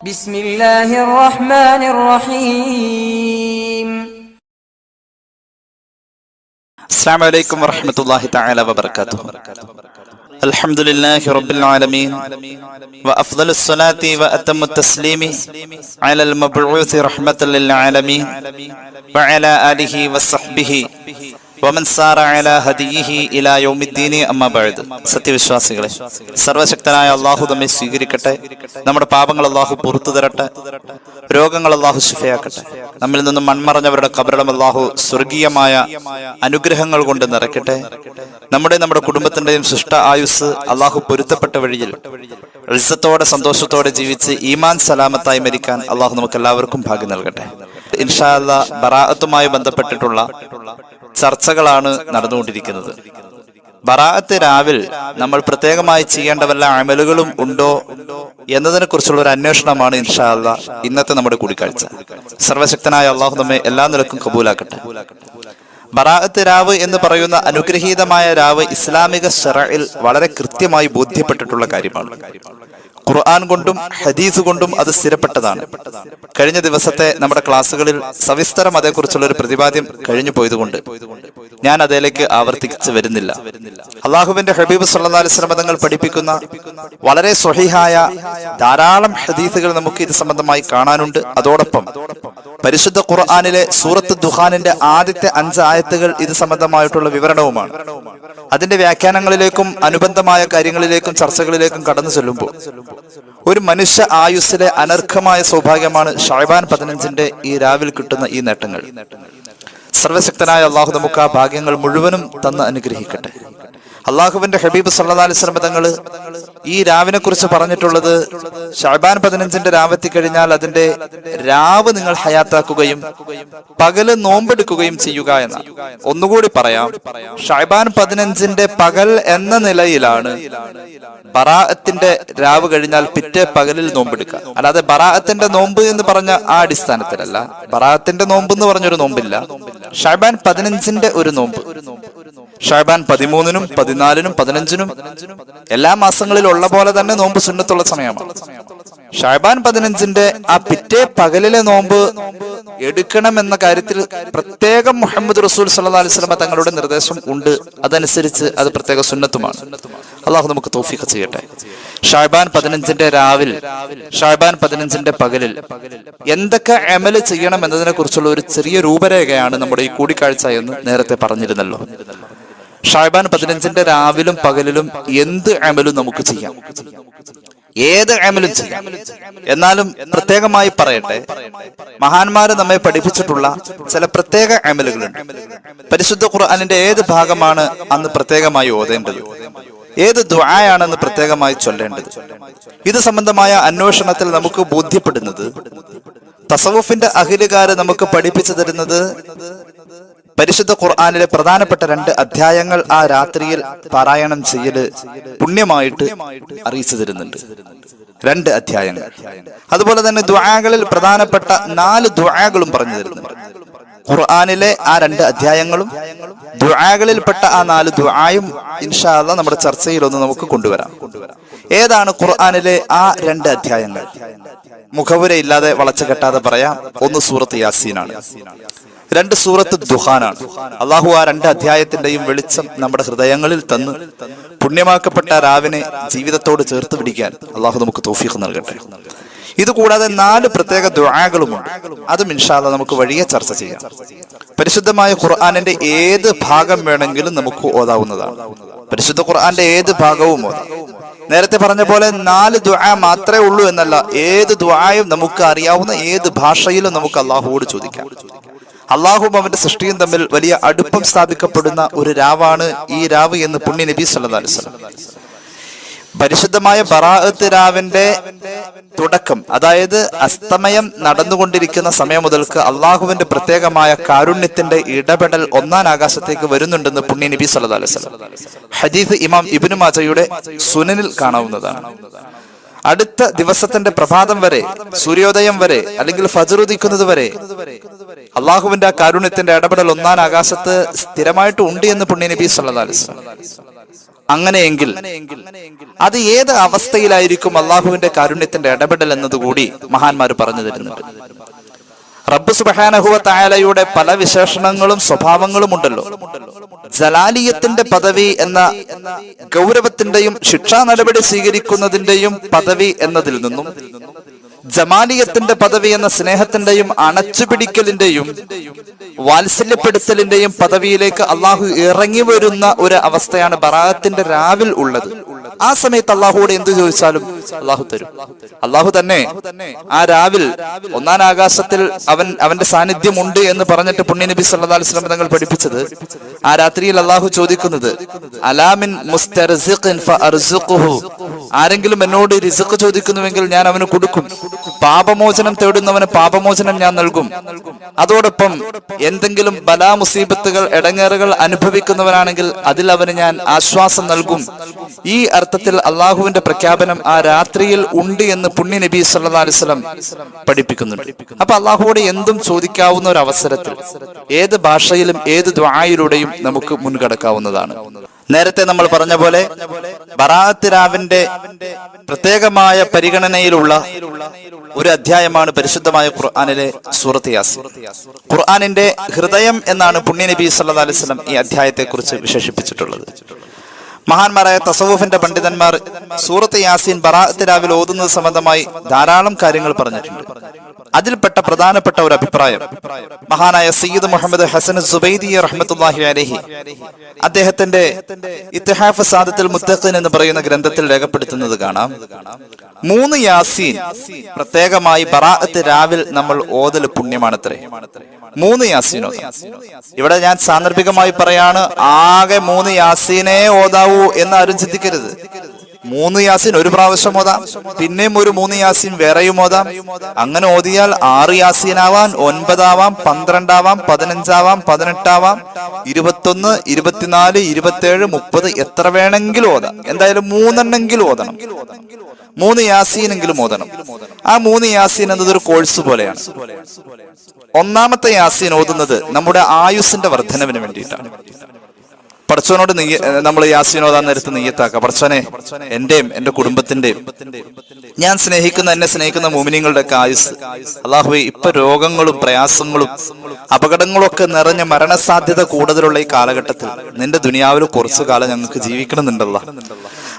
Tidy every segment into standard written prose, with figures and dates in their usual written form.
بسم الله الرحمن الرحيم. السلام عليكم ورحمة الله تعالى وبركاته. الحمد لله رب العالمين وأفضل الصلاة وأتم التسليم على المبعوث رحمة للعالمين وعلى آله وصحبه ومن سار على هديه إلى يوم الدين أما بعد. സത്യവിശ്വാസികളെ, സർവശക്തനായ അള്ളാഹു നമ്മെ സ്വീകരിക്കട്ടെ. നമ്മുടെ പാപങ്ങൾ അള്ളാഹു പുറത്തു തരട്ടെ. രോഗങ്ങൾ അള്ളാഹു ശിഫയാക്കട്ടെ. നമ്മിൽ നിന്നും മൺമറഞ്ഞവരുടെ ഖബറിടം അള്ളാഹു സ്വർഗീയമായ അനുഗ്രഹങ്ങൾ കൊണ്ട് നിറയ്ക്കട്ടെ. നമ്മുടെ കുടുംബത്തിന്റെയും സൃഷ്ട ആയുസ് അള്ളാഹു പൊരുത്തപ്പെട്ട വഴിയിൽ ഇസ്സത്തോടെ സന്തോഷത്തോടെ ജീവിച്ച് ഈമാൻ സലാമത്തായി മരിക്കാൻ അള്ളാഹു നമുക്ക് എല്ലാവർക്കും ഭാഗ്യം നൽകട്ടെ. ഇൻഷാ അല്ലാഹ് ബറാഅത്തുമായി ബന്ധപ്പെട്ടിട്ടുള്ള ചർച്ചകളാണ് നടന്നുകൊണ്ടിരിക്കുന്നത്. ബറാഅത്ത് രാവിൽ നമ്മൾ പ്രത്യേകമായി ചെയ്യേണ്ട വല്ല അമലുകളും ഉണ്ടോ എന്നതിനെ കുറിച്ചുള്ള ഒരു അന്വേഷണമാണ് ഇൻഷാ അല്ലാഹ് ഇന്നത്തെ നമ്മുടെ കൂടിക്കാഴ്ച. സർവശക്തനായ അള്ളാഹു നമ്മെ എല്ലാ നിലക്കും കബൂലാക്കട്ടെ. ബറാഅത്ത് രാവ് എന്ന് പറയുന്ന അനുഗ്രഹീതമായ രാവ് ഇസ്ലാമിക ശറഇൽ വളരെ കൃത്യമായി ബോധ്യപ്പെട്ടിട്ടുള്ള കാര്യമാണ്. ഖുർആൻ കൊണ്ടും ഹദീസ് കൊണ്ടും അത് സ്ഥിരപ്പെട്ടതാണ്. കഴിഞ്ഞ ദിവസത്തെ നമ്മുടെ ക്ലാസ്സുകളിൽ സവിസ്തരം അതേക്കുറിച്ചുള്ള ഒരു പ്രതിപാദ്യം കഴിഞ്ഞു പോയതുകൊണ്ട് ഞാൻ അതിലേക്ക് ആവർത്തിച്ചു വരുന്നില്ല. അള്ളാഹുവിന്റെ ഹബീബ് സല്ലല്ലാഹു അലൈഹി വസല്ലം തങ്ങൾ പഠിപ്പിക്കുന്ന വളരെ സ്വഹീഹായ ധാരാളം ഹദീസുകൾ നമുക്ക് ഇത് സംബന്ധമായി കാണാനുണ്ട്. അതോടൊപ്പം പരിശുദ്ധ ഖുർആനിലെ സൂറത്ത് ദുഖാനിന്റെ ആദ്യത്തെ 5 ആയത്തുകൾ ഇത് സംബന്ധമായിട്ടുള്ള വിവരണവുമാണ്. അതിന്റെ വ്യാഖ്യാനങ്ങളിലേക്കും അനുബന്ധമായ കാര്യങ്ങളിലേക്കും ചർച്ചകളിലേക്കും കടന്നു ചെല്ലുമ്പോൾ ഒരു മനുഷ്യ ആയുസ്സിലെ അനർഘമായ സൗഭാഗ്യമാണ് ശഅബാൻ 15 ഈ രാവിൽ കിട്ടുന്ന ഈ നേട്ടങ്ങൾ. സർവശക്തനായ അള്ളാഹു നമുക്ക് ആ ഭാഗ്യങ്ങൾ മുഴുവനും തന്ന് അനുഗ്രഹിക്കട്ടെ. അള്ളാഹുവിന്റെ ഹബീബ് സല്ലല്ലാഹു അലൈഹി വസല്ലം തങ്ങൾ ഈ രാവിനെ കുറിച്ച് പറഞ്ഞിട്ടുള്ളത് ശഅബാൻ 15 രാവെത്തി കഴിഞ്ഞാൽ അതിന്റെ രാവ് നിങ്ങൾ ഹയാത്താക്കുകയും പകല് നോമ്പെടുക്കുകയും ചെയ്യുക എന്നാണ്. ഒന്നുകൂടി പറയാം, ശഅബാൻ 15 പകൽ എന്ന നിലയിലാണ് ബറാഅത്തിന്റെ രാവ് കഴിഞ്ഞാൽ പിറ്റേ പകലിൽ നോമ്പെടുക്കുക. അല്ലാതെ ബറാഅത്തിന്റെ നോമ്പ് എന്ന് പറഞ്ഞ ആ അടിസ്ഥാനത്തിലല്ല. ബറാഅത്തിന്റെ നോമ്പ് എന്ന് പറഞ്ഞൊരു നോമ്പില്ല. ശഅബാൻ 15 ഒരു നോമ്പ്. ശഅബാൻ 13-നും 14-നും 15-നും എല്ലാ മാസങ്ങളിലും ഉള്ള പോലെ തന്നെ നോമ്പ് സുന്നത്തുള്ള സമയമാണ്. ശഅബാൻ 15 ആ പിറ്റേ പകലിലെ നോമ്പ് എടുക്കണം എന്ന കാര്യത്തിൽ പ്രത്യേകം മുഹമ്മദ് റസൂൽ സല്ലല്ലാഹു അലൈഹി വസല്ലം തങ്ങളുടെ നിർദ്ദേശം ഉണ്ട്. അതനുസരിച്ച് അത് പ്രത്യേക സുന്നത്തുമാണ്. അള്ളാഹു നമുക്ക് തൗഫീഖ് ചെയ്യട്ടെ. ശഅബാൻ 15 രാവിൽ, ശഅബാൻ 15 പകലിൽ എന്തൊക്കെ അമല് ചെയ്യണം എന്നതിനെ കുറിച്ചുള്ള ഒരു ചെറിയ രൂപരേഖയാണ് നമ്മുടെ ഈ കൂടിക്കാഴ്ച എന്ന് നേരത്തെ പറഞ്ഞിരുന്നല്ലോ. ശഅബാൻ 15 രാവിലും പകലിലും എന്ത് അമലും നമുക്ക് ചെയ്യാം, ഏത് അമലും ചെയ്യാം. എന്നാലും പ്രത്യേകമായി പറയട്ടെ, മഹാന്മാര് നമ്മെ പഠിപ്പിച്ചിട്ടുള്ള ചില പ്രത്യേക അമലുകളുണ്ട്. പരിശുദ്ധ ഖുർആനിന്റെ ഏത് ഭാഗമാണ് അന്ന് പ്രത്യേകമായി ഓതേണ്ടത്, ഏത് ദുആയാണെന്ന് പ്രത്യേകമായി ചൊല്ലേണ്ടത്, ഇത് സംബന്ധമായ അന്വേഷണത്തിൽ നമുക്ക് ബോധ്യപ്പെടുന്നത് തസവുഫിന്റെ അഹിലുകാര് നമുക്ക് പഠിപ്പിച്ചു തരുന്നത് പരിശുദ്ധ ഖുർആനിലെ പ്രധാനപ്പെട്ട 2 അധ്യായങ്ങൾ ആ രാത്രിയിൽ പാരായണം ചെയ്യല് പുണ്യമായിട്ട് അറിയിച്ചു തരുന്നുണ്ട്. 2 അധ്യായങ്ങൾ. അതുപോലെ തന്നെ ദുആകളിൽ പ്രധാനപ്പെട്ട 4 ദുആകളും പറഞ്ഞു തരുന്നുണ്ട്. ഖുർആനിലെ ആ 2 അധ്യായങ്ങളും ദുആകളിൽപ്പെട്ട ആ 4 ദുആയും ഇൻഷാ അല്ലാഹ് നമ്മുടെ ചർച്ചയിൽ ഒന്ന് നമുക്ക് കൊണ്ടുവരാം. ഏതാണ് ഖുർആനിലെ ആ 2 അധ്യായങ്ങൾ? മുഖവുരയില്ലാതെ വളച്ചു കെട്ടാതെ പറയാം. ഒന്ന് സൂറത്ത് യാസീനാണ്, 2 സൂറത്ത് ദുഖാനാണ്. അള്ളാഹു ആ 2 അധ്യായത്തിന്റെയും വെളിച്ചം നമ്മുടെ ഹൃദയങ്ങളിൽ തന്ന് പുണ്യമാക്കപ്പെട്ട രാവിനെ ജീവിതത്തോട് ചേർത്ത് പിടിക്കാൻ അള്ളാഹു നമുക്ക് തൗഫീഖ് നൽകട്ടെ. ഇത് കൂടാതെ 4 പ്രത്യേക ദുആകളുമുണ്ട്. അതും ഇൻഷാ അല്ലാഹ് നമുക്ക് വഴിയെ ചർച്ച ചെയ്യാം. പരിശുദ്ധമായ ഖുർആനിന്റെ ഏത് ഭാഗം വേണമെങ്കിലും നമുക്ക് ഓതാവുന്നതാണ്. പരിശുദ്ധ ഖുർആന്റെ ഏത് ഭാഗവും ഓതാം. നേരത്തെ പറഞ്ഞ പോലെ 4 ദുആ മാത്രമേ ഉള്ളൂ എന്നല്ല, ഏത് ദുആയും നമുക്ക് അറിയാവുന്ന ഏത് ഭാഷയിലും നമുക്ക് അള്ളാഹുവോട് ചോദിക്കാം. അള്ളാഹുവും അവന്റെ സൃഷ്ടിയും തമ്മിൽ വലിയ അടുപ്പം സ്ഥാപിക്കപ്പെടുന്ന ഒരു രാവാണ് ഈ രാവ് എന്ന് പുണ്യ നബി സല്ലല്ലാഹു അലൈഹി വസല്ലം. പരിശുദ്ധമായ ബറാഅത്ത് രാവിന്റെ തുടക്കം, അതായത് അസ്തമയം നടന്നുകൊണ്ടിരിക്കുന്ന സമയം മുതൽക്ക് അള്ളാഹുവിന്റെ പ്രത്യേകമായ കാരുണ്യത്തിന്റെ ഇടപെടൽ 1-ാം ആകാശത്തേക്ക് വരുന്നുണ്ടെന്ന് പുണ്യ നബി സല്ലല്ലാഹു അലൈഹി വസല്ലം ഹദീസ് ഇമാം ഇബ്നു മാജയുടെ സുനനിൽ കാണാവുന്നതാണ്. അടുത്ത ദിവസത്തിന്റെ പ്രഭാതം വരെ, സൂര്യോദയം വരെ, അല്ലെങ്കിൽ ഫജ്ർ ഉദിക്കുന്നത് വരെ അള്ളാഹുവിന്റെ ആ കാരുണ്യത്തിന്റെ ഇടപെടൽ 1-ാം ആകാശത്ത് സ്ഥിരമായിട്ട് ഉണ്ട് എന്ന് പുണ്യ നബി സല്ലല്ലാഹു അലൈഹി വസല്ലം. അങ്ങനെയെങ്കിൽ അത് ഏത് അവസ്ഥയിലായിരിക്കും അള്ളാഹുവിന്റെ കാരുണ്യത്തിന്റെ ഇടപെടൽ എന്നതുകൂടി മഹാന്മാർ പറഞ്ഞു തരുന്നുണ്ട്. റബ്ബ് സുബ്ഹാനഹു വ തആലയുടെ പല വിശേഷണങ്ങളും സ്വഭാവങ്ങളും ഉണ്ടല്ലോ. ജലാലിയത്തിന്റെ പദവി എന്ന ഗൗരവത്തിന്റെയും ശിക്ഷാ നടപടി സ്വീകരിക്കുന്നതിന്റെയും പദവി എന്നതിൽ നിന്നും ജമാലിയത്തിന്റെ പദവി എന്ന സ്നേഹത്തിന്റെയും അണച്ചുപിടിക്കലിന്റെയും വാത്സല്യപ്പെടുത്തലിന്റെയും പദവിയിലേക്ക് അള്ളാഹു ഇറങ്ങി വരുന്ന ഒരു അവസ്ഥയാണ് ബറാഅത്തിന്റെ രാവിൽ ഉള്ളത്. ആ സമയത്ത് അള്ളാഹുവോട് എന്ത് ചോദിച്ചാലും അള്ളാഹു തരും. അള്ളാഹു തന്നെ ആ രാവിൽ ഒന്നാം ആകാശത്തിൽ അവന്റെ സാന്നിധ്യം ഉണ്ട് എന്ന് പറഞ്ഞിട്ട് പുണ്യ നബി സല്ലല്ലാഹു അലൈഹി വസല്ലം തങ്ങൾ പഠിപ്പിച്ചത്, ആ രാത്രിയിൽ അള്ളാഹു ചോദിക്കുന്നത്, അലാമിൻ മുസ്തർസിഖിൻ ഫഅർസുഖുഹു, ആരെങ്കിലും എന്നോട് റിസ്ക് ചോദിക്കുന്നുവെങ്കിൽ ഞാൻ അവന് കൊടുക്കും. പാപമോചനം തേടുന്നവന് പാപമോചനം ഞാൻ നൽകും. അതോടൊപ്പം എന്തെങ്കിലും ബലാ മുസീബത്തുകൾ ഇടങ്ങേറുകൾ അനുഭവിക്കുന്നവനാണെങ്കിൽ അതിൽ അവന് ഞാൻ ആശ്വാസം നൽകും. ഈ അർത്ഥത്തിൽ അള്ളാഹുവിന്റെ പ്രഖ്യാപനം ആ രാത്രിയിൽ ഉണ്ട് എന്ന് പുണ്യ നബി സല്ലല്ലാഹു അലൈഹി വസല്ലം പഠിപ്പിക്കുന്നുണ്ട്. അപ്പൊ അള്ളാഹുവോട് എന്തും ചോദിക്കാവുന്ന ഒരു അവസരത്തിൽ ഏത് ഭാഷയിലും ഏത് ദുആയിലൂടെയും നമുക്ക് മുൻകടക്കാവുന്നതാണ്. നേരത്തെ നമ്മൾ പറഞ്ഞ പോലെ ബറാഅത്ത് രാവിന്റെ പ്രത്യേകമായ പരിഗണനയിലുള്ള ഒരു അധ്യായമാണ് പരിശുദ്ധമായ ഖുർആനിലെ സൂറത്ത് യാസീൻ. ഖുർആനിന്റെ ഹൃദയം എന്നാണ് പുണ്യ നബി സല്ലല്ലാഹു അലൈഹി വസല്ലം ഈ അധ്യായത്തെ കുറിച്ച് വിശേഷിപ്പിച്ചിട്ടുള്ളത്. മഹാന്മാരായ തസവൂഫിന്റെ പണ്ഡിതന്മാർ സൂറത്ത് യാസീൻ ബറാഅത്ത് രാവിൽ ഓതുന്നത് സംബന്ധമായി ധാരാളം കാര്യങ്ങൾ പറഞ്ഞിട്ടുണ്ട്. അതിൽപ്പെട്ട പ്രധാനപ്പെട്ട ഒരു അഭിപ്രായം മഹാനായ സയ്യിദ് മുഹമ്മദ് ഹസൻ സുബൈദി റഹ്മത്തുള്ളാഹി അലൈഹി അദ്ദേഹത്തിന്റെ ഇത്തിഹാഫ് സാദത്തുൽ മുത്തഖീൻ എന്ന് പറയുന്ന ഗ്രന്ഥത്തിൽ രേഖപ്പെടുത്തുന്നത് കാണാം. 3 യാസീൻ പ്രത്യേകമായി ബറാഅത്ത് രാവിൽ നമ്മൾ ഓതൽ പുണ്യമാണത്രേ. 3 യാസീൻ ഓതാം. ഇവിടെ ഞാൻ സാന്ദർഭികമായി പറയാണ്, ആകെ 3 യാസീനെ ഓതാവൂ എന്ന് ആരും ചിന്തിക്കരുത്. 3 യാസീൻ ഒരു പ്രാവശ്യം ഓതാം, പിന്നെയും ഒരു 3 യാസീൻ വേറെയും ഓതാം. അങ്ങനെ ഓതിയാൽ 6 യാസീൻ ആവാം, 9 ആവാം, 12 ആവാം, 15 ആവാം, 18 ആവാം, 21, 24, 27, 30 എത്ര വേണമെങ്കിലും ഓതാം. എന്തായാലും 3 ഓതണം. 3 യാസീനെങ്കിലും ഓതണം. ആ 3 യാസീൻ എന്നതൊരു കോഴ്സ് പോലെയാണ്. ഒന്നാമത്തെ യാസീൻ ഓതുന്നത് നമ്മുടെ ആയുസ്സിന്റെ വർധനവിന് വേണ്ടിയിട്ടാണ്. പടച്ചോനോട് നമ്മൾ യാസീൻ ഓതാൻ നേരത്ത് നിയ്യത്താക്കുക, പടച്ചോനെ എന്റെയും എന്റെ കുടുംബത്തിന്റെയും ഞാൻ എന്നെ സ്നേഹിക്കുന്ന മുഅ്മിനീങ്ങളുടെ ഒക്കെ ആയുസ് അല്ലാഹുവേ, ഇപ്പൊ രോഗങ്ങളും പ്രയാസങ്ങളും അപകടങ്ങളും ഒക്കെ നിറഞ്ഞ മരണസാധ്യത കൂടുതലുള്ള ഈ കാലഘട്ടത്തിൽ നിന്റെ ദുനിയാവിൽ കുറച്ചു കാലം ഞങ്ങൾക്ക് ജീവിക്കണമെന്നുണ്ടല്ലോ.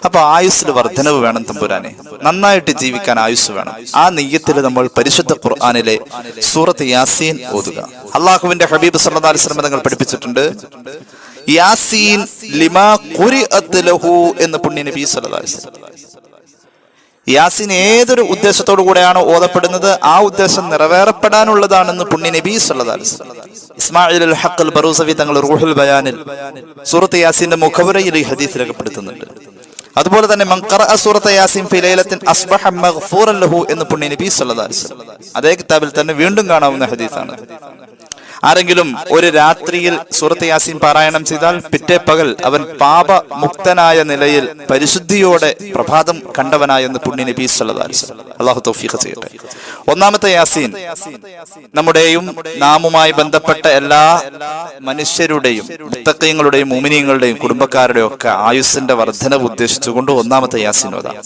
അപ്പൊ ആയുസ്സിൽ വർധനവ് വേണം തമ്പുരാനെ, നന്നായിട്ട് ജീവിക്കാൻ ആയുസ് വേണം. ആ നിയ്യത്തിൽ നമ്മൾ പരിശുദ്ധ ഖുർആനിലെ സൂറത്ത് യാസീൻ ഓതുക. അള്ളാഹുവിന്റെ ഹബീബ് സല്ലല്ലാഹു അലൈഹി വസല്ലം തങ്ങൾ പഠിപ്പിച്ചിട്ടുണ്ട്, യാസീൻ ലിമാ ഖുരിഅത് ലഹു എന്ന് പുണ്യ നബി സല്ലല്ലാഹു അലൈഹി വസല്ലം. യാസീൻ ഏതൊരു ഉദ്ദേശത്തോടു കൂടെയാണ് ഓതപ്പെടുന്നത് ആ ഉദ്ദേശം നിറവേറപ്പെടാനുള്ളതാണെന്ന് പുണ്യ നബി സല്ലല്ലാഹു അലൈഹി വസല്ലം. ഇസ്മാഈൽ അൽ ഹഖ് അൽ ബറൂസവി തങ്ങൾ റൂഹുൽ ബയാനിൽ സൂറത്ത് യാസീന്റെ മുഖവറയിൽ ഈ ഹദീസ് രേഖപ്പെടുത്തുന്നുണ്ട്. അതുപോലെ തന്നെ മൻ ഖറഅ സൂറത്ത് യാസീൻ ഫി ലൈലത്തിൻ അസ്ബഹ മഗ്ഫൂറൻ ലഹു എന്ന് പുണ്യ നബി സല്ലല്ലാഹു അലൈഹി വസല്ലം. അതേ കിതാബിൽ തന്നെ വീണ്ടും കാണാവുന്ന ഹദീസാണ്. ആരെങ്കിലും ഒരു രാത്രിയിൽ സൂറത്ത് യാസീൻ പാരായണം ചെയ്താൽ പിറ്റേ പകൽ അവൻ പാപമുക്തനായ നിലയിൽ പരിശുദ്ധിയോടെ പ്രഭാതം കണ്ടവനായെന്ന് പുണ്യ നബി സല്ലല്ലാഹു അലൈഹി വസല്ലം. അല്ലാഹു തൗഫീഖ് ചെയ്യട്ടെ. ഒന്നാമത്തെ യാസീൻ നമ്മുടെയും നാമുമായി ബന്ധപ്പെട്ട എല്ലാ മനുഷ്യരുടെയും മുത്തഖീങ്ങളുടെയും മുഅ്മിനീങ്ങളുടെയും കുടുംബക്കാരുടെയും ഒക്കെ ആയുസ്സിന്റെ വർധനവ് ഉദ്ദേശിച്ചുകൊണ്ട് ഒന്നാമത്തെ യാസീൻ ഓതാം.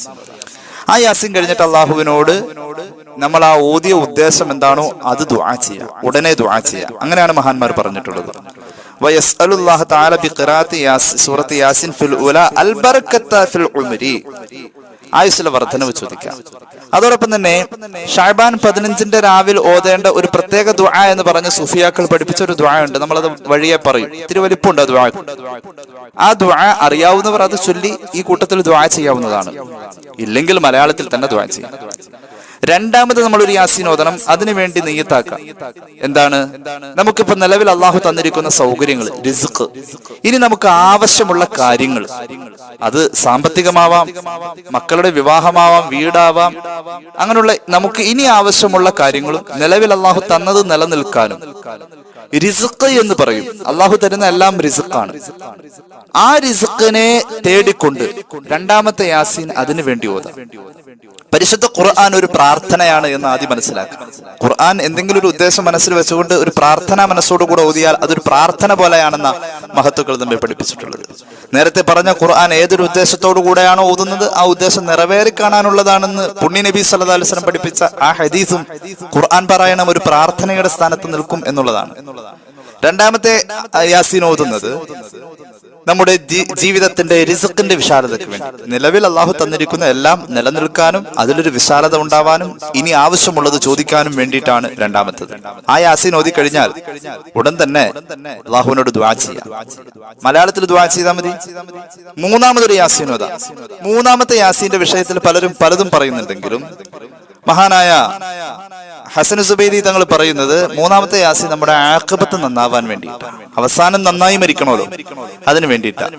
ആ യാസീൻ കഴിഞ്ഞിട്ട് അള്ളാഹുവിനോട് നമ്മൾ ആ ഓതിയ ഉദ്ദേശം എന്താണോ അത് ദുആ ചെയ്യുക, ഉടനെ ദുആ ചെയ്യുക. അങ്ങനെയാണ് മഹാന്മാർ പറഞ്ഞിട്ടുള്ളത്. വയസ്അലുല്ലാഹ തആല ബിഖിറാഅത്തി സൂറത്ത് യാസീൻ ഫിൽ ഉലാ അൽ ബറകത ഫിൽ ഉംരി, ആയുസ്സിലെ വർധനവ് ചോദിക്കാം. അതോടൊപ്പം തന്നെ ഷഅബാൻ 15 രാവിൽ ഓതേണ്ട ഒരു പ്രത്യേക ദുആ എന്ന് പറഞ്ഞ സൂഫിയാക്കൾ പഠിപ്പിച്ച ഒരു ദുആ ഉണ്ട്. നമ്മളത് വഴിയെ പറയും, ഇത്തിരി വലിപ്പമുണ്ട് ആ ദുആ. ആ ദുആ അറിയാവുന്നവർ അത് ചൊല്ലി ഈ കൂട്ടത്തിൽ ദുആ ചെയ്യാവുന്നതാണ്. ഇല്ലെങ്കിൽ മലയാളത്തിൽ തന്നെ ദുആ ചെയ്യാം. രണ്ടാമത് നമ്മളൊരു യാസീൻ ഓതണം, അതിനുവേണ്ടി നിയ്യത്താക്കാം. എന്താണ്? നമുക്കിപ്പോ നിലവിൽ അള്ളാഹു തന്നിരിക്കുന്ന സൗകര്യങ്ങൾ, റിസ്ക്, ഇനി നമുക്ക് ആവശ്യമുള്ള കാര്യങ്ങൾ, അത് സാമ്പത്തികമാവാം, മക്കളുടെ വിവാഹമാവാം, വീടാവാം, അങ്ങനെയുള്ള നമുക്ക് ഇനി ആവശ്യമുള്ള കാര്യങ്ങളും നിലവിൽ അള്ളാഹു തന്നത് നിലനിൽക്കാനും റിസ്ക് എന്ന് പറയും. അള്ളാഹു തരുന്ന എല്ലാം റിസ്ക്കാണ്. ആ റിസ്ക്കിനെ തേടിക്കൊണ്ട് രണ്ടാമത്തെ യാസീൻ അതിനു വേണ്ടി ഓതാം. പരിശുദ്ധ ഖുർആൻ ഒരു പ്രാർത്ഥനയാണ് എന്ന് ആദ്യം മനസ്സിലാക്കുക. ഖുർആൻ എന്തെങ്കിലും ഒരു ഉദ്ദേശം മനസ്സിൽ വെച്ചുകൊണ്ട് ഒരു പ്രാർത്ഥന മനസ്സോടുകൂടെ ഓതിയാൽ അതൊരു പ്രാർത്ഥന പോലെയാണെന്ന മഹത്തുക്കൾ നമ്മെ പഠിപ്പിച്ചിട്ടുള്ളത്. നേരത്തെ പറഞ്ഞ ഖുർആൻ ഏതൊരു ഉദ്ദേശത്തോടു കൂടെയാണോ ഓതുന്നത് ആ ഉദ്ദേശം നിറവേറി കാണാനുള്ളതാണെന്ന് പുണ്യ നബി സല്ലല്ലാഹു അലൈഹി വസല്ലം പഠിപ്പിച്ച ആ ഹദീസും ഖുർആൻ പാരായണം ഒരു പ്രാർത്ഥനയുടെ സ്ഥാനത്ത് നിൽക്കും എന്നുള്ളതാണ്. രണ്ടാമത്തെ യാസീൻ ഓതുന്നത് നമ്മുടെ ജീവിതത്തിന്റെ റിസ്ക്കിന്റെ വിശാലതയ്ക്ക് വേണ്ടി, നിലവിൽ അള്ളാഹു തന്നിരിക്കുന്ന എല്ലാം നിലനിൽക്കാനും അതിലൊരു വിശാലത ഉണ്ടാവാനും ഇനി ആവശ്യമുള്ളത് ചോദിക്കാനും വേണ്ടിയിട്ടാണ് രണ്ടാമത്തത്. ആ യാസീൻ ഓതി കഴിഞ്ഞാൽ ഉടൻ തന്നെ അള്ളാഹുവിനോട് ദുആ ചെയ്യാം. മലയാളത്തിൽ ദുആ ചെയ്താൽ മതി. മൂന്നാമതൊരു യാസീൻ ഓതാ. മൂന്നാമത്തെ യാസീന്റെ വിഷയത്തിൽ പലതും പറയുന്നുണ്ടെങ്കിലും മഹാനായ ഹസൻ സുബൈദി തങ്ങൾ പറയുന്നത് മൂന്നാമത്തെ യാസീൻ നമ്മുടെ ആഖിബത്ത് നന്നാവാൻ വേണ്ടിയിട്ടാണ്. അവസാനം നന്നായി മരിക്കണമല്ലോ, അതിനു വേണ്ടിയിട്ടാണ്.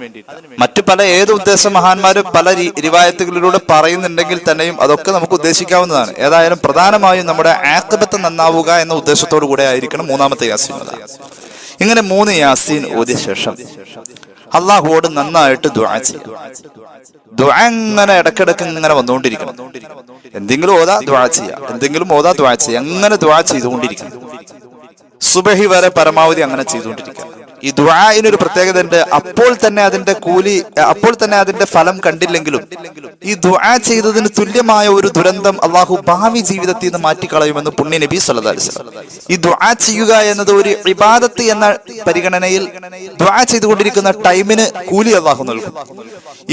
മറ്റു ഏത് ഉദ്ദേശം മഹാന്മാര് പല റിവായത്തുകളിലൂടെ പറയുന്നുണ്ടെങ്കിൽ തന്നെയും അതൊക്കെ നമുക്ക് ഉദ്ദേശിക്കാവുന്നതാണ്. ഏതായാലും പ്രധാനമായും നമ്മുടെ ആഖിബത്ത് നന്നാവുക എന്ന ഉദ്ദേശത്തോടു കൂടെ ആയിരിക്കണം മൂന്നാമത്തെ യാസീൻ. ഇങ്ങനെ 3 യാസീൻ ഓതിയ ശേഷം അള്ളാഹുവോട് നന്നായിട്ട് ദുആ ചെയ്യും. ദുആ ഇങ്ങനെ ഇടക്കിടക്ക് ഇങ്ങനെ വന്നുകൊണ്ടിരിക്കണം. എന്തെങ്കിലും ഓതാ ദുആ ചെയ്യാം, എന്തെങ്കിലും ഓതാ ദുആ ചെയ്യാം, അങ്ങനെ ദുആ ചെയ്തുകൊണ്ടിരിക്കണം. സുബഹി വരെ പരമാവധി അങ്ങനെ ചെയ്തുകൊണ്ടിരിക്കുക. ഈ ദുആഇനൊരു പ്രത്യേകത ഉണ്ട്. അപ്പോൾ തന്നെ അതിന്റെ ഫലം കണ്ടില്ലെങ്കിലും ഈ ദുആ ചെയ്തതിന് തുല്യമായ ഒരു ദുരന്തം അള്ളാഹു ഭാവി ജീവിതത്തിൽ നിന്ന് മാറ്റിക്കളയുമെന്ന് പുണ്യ നബി സല്ലല്ലാഹു അലൈഹി വസല്ലം. ഈ ദുആ ചെയ്യുക എന്നത് ഒരു ഇബാദത്ത് എന്ന പരിഗണനയിൽ ദുആ ചെയ്തുകൊണ്ടിരിക്കുന്ന ടൈമിന് കൂലി അള്ളാഹു നൽകും.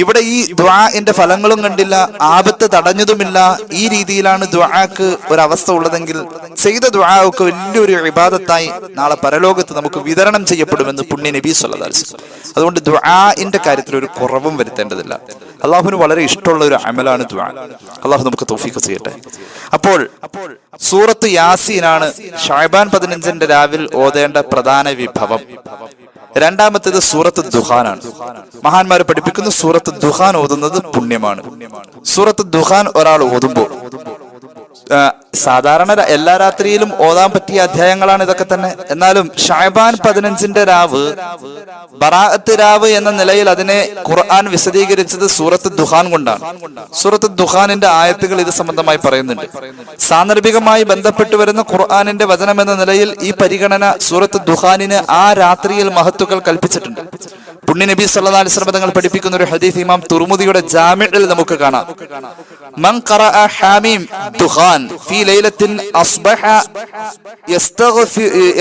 ഇവിടെ ഈ ദുആഇന്റെ ഫലങ്ങളും കണ്ടില്ല, ആപത്ത് തടഞ്ഞതുമില്ല, ഈ രീതിയിലാണ് ദുആക്ക് ഒരവസ്ഥ ഉള്ളതെങ്കിൽ ചെയ്ത ദുആക്ക് വലിയൊരു ഇബാദത്തായി നാളെ പരലോകത്ത് നമുക്ക് വിതരണം ചെയ്യപ്പെടുമെന്ന് പുണ്യ നബി സല്ലല്ലാഹു അലൈഹി വസല്ലം. അതുകൊണ്ട് ദുആഇന്റെ കാര്യത്തിൽ ഒരു കുറവും വരുത്തേണ്ടതില്ല. അള്ളാഹുവിന് വളരെ ഇഷ്ടമുള്ള ഒരു അമലാണ് ദുആ. അള്ളാഹു നമുക്ക് തൗഫീഖ് ചെയ്യട്ടെ. അപ്പോൾ സൂറത്ത് യാസീനാണ് ശഅബാൻ 15 രാവിൽ ഓതേണ്ട പ്രധാന വിഭവം. രണ്ടാമത്തേത് സൂറത്ത് ദുഖാനാണ്. മഹാന്മാരെ പഠിപ്പിക്കുന്ന സൂറത്ത് ദുഖാൻ ഓതുന്നത് പുണ്യമാണ്. സൂറത്ത് ദുഖാൻ ഒരാൾ ഓതുമ്പോൾ സാധാരണ എല്ലാ രാത്രിയിലും ഓതാൻ പറ്റിയ അധ്യായങ്ങളാണ് ഇതൊക്കെ തന്നെ. എന്നാലും ശഅബാൻ 15 രാവ്, ബറാഅത്ത് രാവ് എന്ന നിലയിൽ അതിനെ ഖുർആൻ വിശദീകരിച്ചത് സൂറത്ത് ദുഖാൻ കൊണ്ടാണ്. സൂറത്ത് ദുഖാനിന്റെ ആയത്തുകൾ ഇത് സംബന്ധമായി പറയുന്നുണ്ട്. സാന്ദർഭികമായി ബന്ധപ്പെട്ടു വരുന്ന ഖുർആനിന്റെ വചനം എന്ന നിലയിൽ ഈ പരിഗണന സൂറത്ത് ദുഖാനിന് ആ രാത്രിയിൽ മഹത്തുക്കൾ കൽപ്പിച്ചിട്ടുണ്ട്. പുണ്യ നബി സല്ലല്ലാഹു അലൈഹി വസല്ലം തങ്ങൾ പഠിപ്പിക്കുന്ന ഒരു ഹദീസ് ഇമാം തുർമുദിയുടെ ജാമിഉൽ നമുക്ക് കാണാം. മൻ ഖറഅ ഹാമീം ദുഖാൻ ഫീ ലൈലത്തിൻ അസ്ബഹ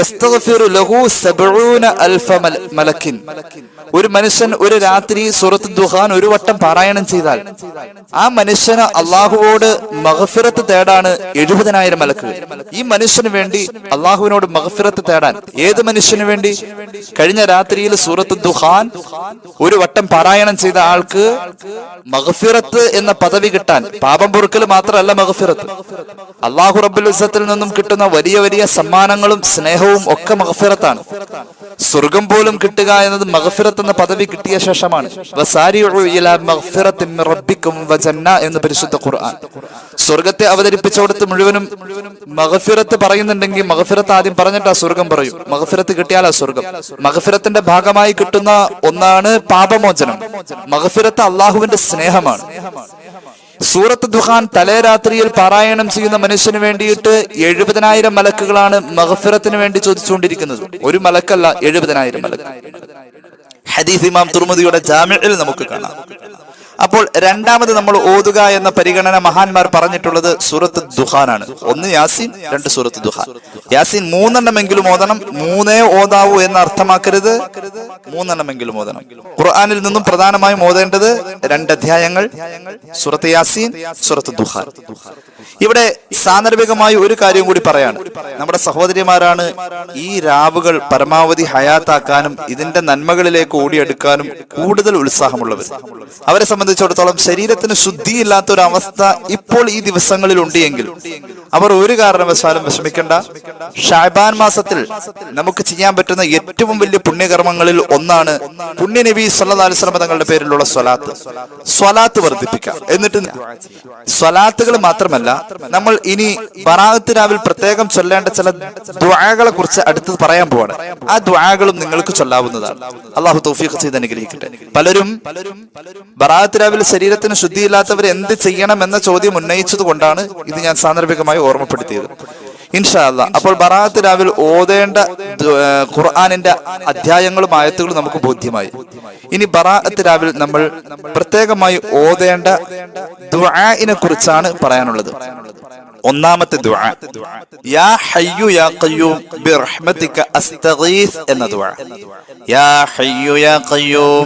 യസ്തഗ്ഫിറു ലഹു 70,000 മലക്കിൻ. ഒരു മനുഷ്യൻ ഒരു രാത്രി സൂറത്ത് ദുഖാൻ ഒരു വട്ടം പാരായണം ചെയ്താൽ ആ മനുഷ്യന് അള്ളാഹുവോട് മഗ്ഫിറത്ത് തേടാണ് 70,000 മലക്കുകൾ. ഈ മനുഷ്യന് വേണ്ടി അള്ളാഹുവിനോട് മഗ്ഫിറത്ത് തേടാൻ, ഏത് മനുഷ്യന് വേണ്ടി? കഴിഞ്ഞ രാത്രിയിൽ സൂറത്ത് ദുഖാൻ ഒരു വട്ടം പാരായണം ചെയ്ത ആൾക്ക് മഗ്ഫിറത്ത് എന്ന പദവി കിട്ടാൻ, പാപം പൊറുക്കൽ മാത്രമല്ല മഗ്ഫിറത്ത്, അള്ളാഹു റബ്ബുൽ ഇസ്സത്തിൽ നിന്നും കിട്ടുന്ന വലിയ വലിയ സമ്മാനങ്ങളും സ്നേഹവും ഒക്കെ മഗ്ഫിറത്താണ്. സ്വർഗം പോലും കിട്ടുക എന്നത് മഗ്ഫിറത്ത് എന്ന പദവി കിട്ടിയ ശേഷമാണ്. വസാരിഉ ഇലാ മഗ്ഫിറത്തിൻ മിർ റബ്ബിക്കും വജന്ന എന്ന് പരിശുദ്ധ ഖുർആൻ. സ്വർഗത്തെ അവതരിപ്പിച്ചോടത്ത് മുഴുവനും മഗ്ഫിറത്ത് പറയുന്നുണ്ടെങ്കിൽ മഗ്ഫിറത്ത് ആദ്യം പറഞ്ഞിട്ടാ സ്വർഗം പറയും. മഗ്ഫിറത്ത് കിട്ടിയാലാ സ്വർഗം. മഗ്ഫിറത്തിന്റെ ഭാഗമായി കിട്ടുന്ന ഒന്നാണ് പാപമോചനം. മഗ്ഫിറത്ത് അള്ളാഹുവിന്റെ സ്നേഹമാണ്. സൂറത്ത് ദുഖാൻ തലേ രാത്രിയിൽ പാരായണം ചെയ്യുന്ന മനുഷ്യന് വേണ്ടിയിട്ട് 70,000 മലക്കുകളാണ് മഗ്ഫിറത്തിന് വേണ്ടി ചോദിച്ചുകൊണ്ടിരിക്കുന്നത്. ഒരു മലക്കല്ല, 70,000 മലക്ക്. ഹദീസ് ഇമാം തുർമുദിയുടെ ജാമിഉൽ നമുക്ക് കാണാം. അപ്പോൾ രണ്ടാമത് നമ്മൾ ഓതുക എന്ന പരിഗണന മഹാന്മാർ പറഞ്ഞിട്ടുള്ളത് സൂറത്ത് ദുഖാനാണ്. 1 യാസീൻ, 2 സൂറത്ത് ദുഖാൻ. യാസീൻ 3 എണ്ണമെങ്കിലും ഓതണം. 3 ഓതാവൂ എന്ന് അർത്ഥമാക്കരുത്, 3 എണ്ണമെങ്കിലും ഓതണം. ഖുർആനിൽ നിന്നും പ്രധാനമായും ഓതേണ്ടത് 2 അധ്യായങ്ങൾ, സൂറത്ത് യാസീൻ, സൂറത്ത് ദുഖാൻ. ഇവിടെ സാന്ദർഭികമായി ഒരു കാര്യം കൂടി പറയാണ്. നമ്മുടെ സഹോദരിമാരാണ് ഈ രാവുകൾ പരമാവധി ഹയാത്താക്കാനും ഇതിന്റെ നന്മകളിലേക്ക് ഓടിയെടുക്കാനും കൂടുതൽ ഉത്സാഹമുള്ളവർ. അവരെ സംബന്ധിച്ച് സംബന്ധിച്ചിടത്തോളം ശരീരത്തിന് ശുദ്ധിയില്ലാത്ത ഒരു അവസ്ഥ ഇപ്പോൾ ഈ ദിവസങ്ങളിൽ ഉണ്ട് എങ്കിൽ അവർ ഒരു കാരണവശാലും വിഷമിക്കേണ്ട. ഷഅബാൻ മാസത്തിൽ നമുക്ക് ചെയ്യാൻ പറ്റുന്ന ഏറ്റവും വലിയ പുണ്യകർമ്മങ്ങളിൽ ഒന്നാണ് പുണ്യ നബി സല്ലല്ലാഹു അലൈഹി വസല്ലം തങ്ങളുടെ പേരിലുള്ള സ്വലാത്ത് വർദ്ധിപ്പിക്കുക. എന്നിട്ട് സ്വലാത്തുകൾ മാത്രമല്ല, നമ്മൾ ഇനി ബറാഅത്ത് രാവിൽ പ്രത്യേകം ചൊല്ലേണ്ട ചില ദുആകളെ കുറിച്ച് അടുത്ത് പറയാൻ പോവാണ്. ആ ദുആകളും നിങ്ങൾക്ക് ചൊല്ലാവുന്നതാണ്. അള്ളാഹു തൗഫീഖ് ചെയ്ത് അനുഗ്രഹിക്കട്ടെ. പലരും ബറാഅത്ത് രാവിൽ ശരീരത്തിന് ശുദ്ധിയില്ലാത്തവർ എന്ത് ചെയ്യണം എന്ന ചോദ്യം ഉന്നയിച്ചത് കൊണ്ടാണ് ഇത് ഞാൻ സാന്ദർഭികമായി ഓർമ്മപ്പെടുത്തിയത്. ഇൻഷാ അല്ലാഹ് അപ്പോൾ ബറാഅത്ത് രാവിൽ ഓതേണ്ട ഖുർആനിന്റെ അധ്യായങ്ങളും ആയത്തുകളും നമുക്ക് ബോധ്യമായി. ഇനി ബറാഅത്ത് രാവിൽ നമ്മൾ പ്രത്യേകമായി ഓതേണ്ട ദുആഇനെ കുറിച്ചാണ് പറയാനുള്ളത്. ഒന്നാമത്തെ ദുആ യാ ഹയ്യു യാ ഖയ്യൂം ബിറഹ്മതിക അസ്തഗീസ് എന്ന ദുആ. യാ ഹയ്യു യാ ഖയ്യൂം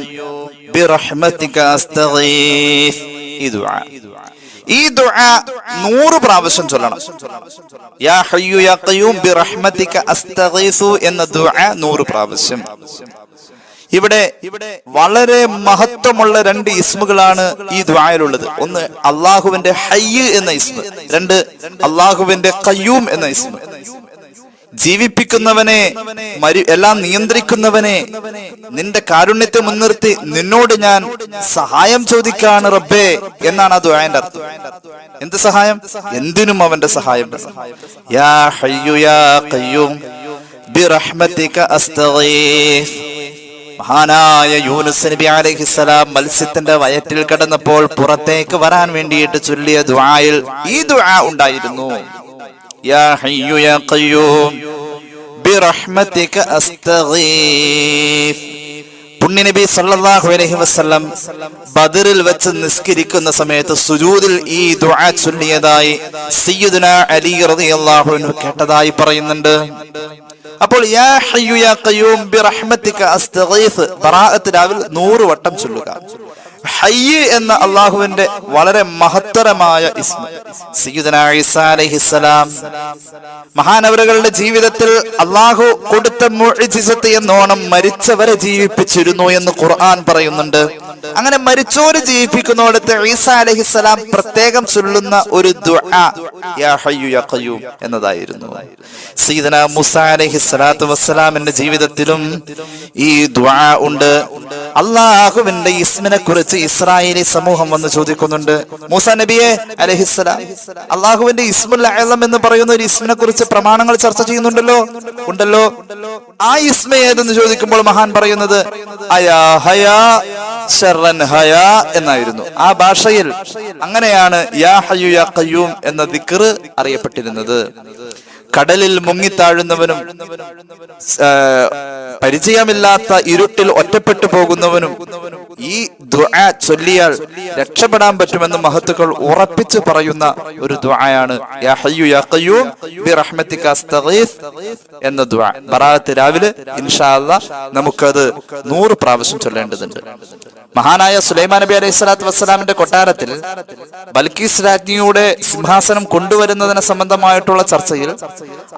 ബിറഹ്മതിക അസ്തഗീസ്. ഈ ദുആ 100 പ്രാവശ്യം ചൊല്ലണം. യാ ഹയ്യു യാ ഖയ്യൂം ബിറഹ്മതിക അസ്തഗീസു എന്ന ദുആ 100 പ്രാവശ്യം. ഇവിടെ വളരെ മഹത്വമുള്ള 2 ഇസ്മുകളാണ് ഈ ദുആയിലുള്ളത്. ഒന്ന് അള്ളാഹുവിന്റെ ഹയ്യ് എന്ന ഇസ്മ, 2 അള്ളാഹുവിന്റെ ഖയ്യൂം എന്ന ഇസ്മ. ജീവിപ്പിക്കുന്നവനെ, എല്ലാം നിയന്ത്രിക്കുന്നവനെ, നിന്റെ കാരുണ്യത്തെ മുൻനിർത്തി നിന്നോട് ഞാൻ സഹായം ചോദിക്കാണ് റബ്ബേ എന്നാണ് ആ ദുആന്റെ അർത്ഥം. എന്ത് സഹായം? എന്തിനും അവന്റെ സഹായം. യാ ഹയ്യു യാ ഖയ്യൂം ബിറഹ്മതിക അസ്തഗീസ്. മഹാനായ യൂനുസ് നബി അലൈഹിസ്സലാം മത്സ്യത്തിന്റെ വയറ്റിൽ കിടന്നപ്പോൾ പുറത്തേക്ക് വരാൻ വേണ്ടിയിട്ട് ചൊല്ലിയ ദുആയിൽ ഈ ദുആ ഉണ്ടായിരുന്നു. യാ ഹയ്യു യാ ഖയ്യൂം ബിറഹ്മതിക അസ്തഗീസ്. പുണ്യനബി സല്ലല്ലാഹു അലൈഹി വസല്ലം ബദറിൽ വെച്ച് നിസ്കരിക്കുന്ന സമയത്ത് സുജൂദിൽ ഈ ദുആ ചൊല്ലിയതായി സയ്യിദുനാ അലി റളിയല്ലാഹു അൻഹു കേട്ടതായി പറയുന്നുണ്ട്. അപ്പോൾ യാ ഹയ്യു യാ ഖയ്യൂം ബിറഹ്മതിക അസ്തഗീസ് ബറാഅത്ത് രാവിൽ 100 വട്ടം ചൊല്ലുക. ഹയ്യ് എന്ന അള്ളാഹുവിന്റെ വളരെ മഹത്തരമായ ഇസ്മ. സയ്യിദുനാ ഈസാ അലൈഹിസ്സലാം മഹാനവറുകളുടെ ജീവിതത്തിൽ അള്ളാഹു കൊടുത്ത മുഅ്ജിസത്ത് എന്നോണം മരിച്ചവരെ ജീവിപ്പിച്ചിരുന്നു എന്ന് ഖുർആൻ പറയുന്നുണ്ട്. അങ്ങനെ മരിച്ചോരെ ജീവിപ്പിക്കുന്നിടത്ത് ഈസാ അലൈഹിസ്സലാം പ്രത്യേകം ചൊല്ലുന്ന ഒരു ദുആ യാ ഹയ്യു യാ ഖയ്യൂം എന്നതായിരുന്നു. സയ്യിദുനാ മൂസാ അലൈഹിസ്സലാത്തു വസ്സലാമിന്റെ ജീവിതത്തിലും ഈ ദുആ ഉണ്ട്. അള്ളാഹുവിന്റെ ഇസ്മിനെ കുറിച്ച് ഇസ്രായേലി സമൂഹം വന്ന് ചോദിക്കുന്നുണ്ട്. മൂസാ നബിയെ അലൈഹിസ്സലാം, അള്ളാഹുവിന്റെ ഇസ്മുൽ അഅ്ലം എന്ന് പറയുന്ന ഒരു ഇസ്മിനെ കുറിച്ച് പ്രമാണങ്ങൾ ചർച്ച ചെയ്യുന്നുണ്ടല്ലോ, ഉണ്ടല്ലോ. ആ ഇസ്മ ഏതെന്ന് ചോദിക്കുമ്പോൾ മഹാൻ പറയുന്നത് അയാ ഹയാ ശർറൻ ഹയാ എന്നായിരുന്നു. ആ ഭാഷയിൽ അങ്ങനെയാണ് യാ ഹയ്യു യാ ഖയ്യൂം എന്ന ദിക്ർ അറിയപ്പെട്ടിരുന്നത്. കടലിൽ മുങ്ങിത്താഴുന്നവനും പരിചയമില്ലാത്ത ഇരുട്ടിൽ ഒറ്റപ്പെട്ടു പോകുന്നവനും ഈ ദുആ ചൊല്ലിയാൽ രക്ഷപ്പെടാൻ പറ്റുമെന്ന് മഹത്തുക്കൾ ഉറപ്പിച്ചു പറയുന്ന ഒരു ദുആയാണ് യാ ഹയ്യു യാ ഖയ്യൂം ബിറഹ്മതിക അസ്തഗീസ് എന്ന ദുആ. ബറാഅത്ത് രാവിലെ ഇൻഷാ അല്ലാഹ് നമുക്കത് 100 പ്രാവശ്യം ചൊല്ലേണ്ടതുണ്ട്. മഹാനായ സുലൈമാൻ നബി അലൈഹിസ്സലാത്തു വസ്സലാമിന്റെ കൊട്ടാരത്തിൽ ബൽക്കീസ് രാജ്ഞിയുടെ സിംഹാസനം കൊണ്ടുവരുന്നതിനെ സംബന്ധമായിട്ടുള്ള ചർച്ചയിൽ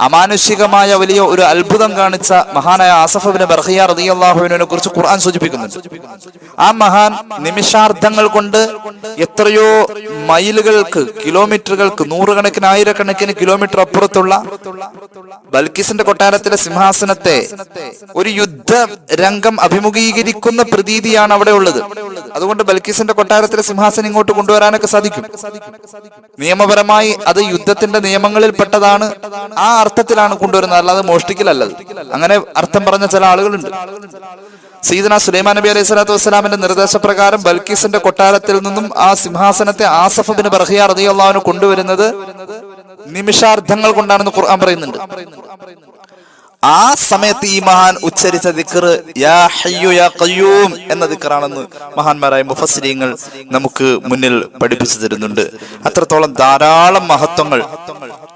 അമാനുഷികമായ വലിയ ഒരു അത്ഭുതം കാണിച്ച മഹാനായ ആസഫ് ഇബ്നു ബർഖിയ റളിയല്ലാഹു അൻഹുവിനെ കുറിച്ച് ഖുർആൻ സൂചിപ്പിക്കുന്നുണ്ട്. ആ മഹാൻ നിമിഷാർദ്ധങ്ങൾ കൊണ്ട് എത്രയോ മൈലുകൾക്ക്, കിലോമീറ്ററുകൾക്ക്, നൂറുകണക്കിന് ആയിരക്കണക്കിന് കിലോമീറ്റർ അപ്പുറത്തുള്ള ബൽക്കീസിന്റെ കൊട്ടാരത്തിലെ സിംഹാസനത്തെ ഒരു യുദ്ധ രംഗം അഭിമുഖീകരിക്കുന്ന പ്രതീതിയാണ് അവിടെ ഉള്ളത്. അതുകൊണ്ട് ബൽക്കീസിന്റെ കൊട്ടാരത്തിലെ സിംഹാസനം ഇങ്ങോട്ട് കൊണ്ടുവരാനൊക്കെ സാധിക്കും. നിയമപരമായി അത് യുദ്ധത്തിന്റെ നിയമങ്ങളിൽ പെട്ടതാണ്. ആ അർത്ഥത്തിലാണ് കൊണ്ടുവരുന്നത്, അല്ലാതെ മോഷ്ടിക്കലല്ലത്. അങ്ങനെ അർത്ഥം പറഞ്ഞ ചില ആളുകളുണ്ട്. സയ്യിദുനാ സുലൈമാൻ നബി അലൈഹി സ്വലാത്തു വസ്സലാമിന്റെ നിർദ്ദേശപ്രകാരം ബൽക്കീസിന്റെ കൊട്ടാരത്തിൽ നിന്നും ആ സിംഹാസനത്തെ ആസഫ് ഇബ്നു ബർഖിയ റളിയല്ലാഹു അൻഹു കൊണ്ടുവരുന്നത് നിമിഷാർദ്ധങ്ങൾ കൊണ്ടാണെന്ന് ഖുർആൻ പറയുന്നുണ്ട്. ആ സമയത്ത് ഈ മഹാൻ ഉച്ചരിച്ച ദിക്ർ യാ ഹയ്യു യാ ഖയ്യൂം എന്ന ദിക്റാണെന്ന് മഹാന്മാരായ മുഫസ്സിരീങ്ങൾ നമുക്ക് മുന്നിൽ പഠിപ്പിച്ചു തരുന്നുണ്ട്. അത്രത്തോളം ധാരാളം മഹത്വങ്ങൾ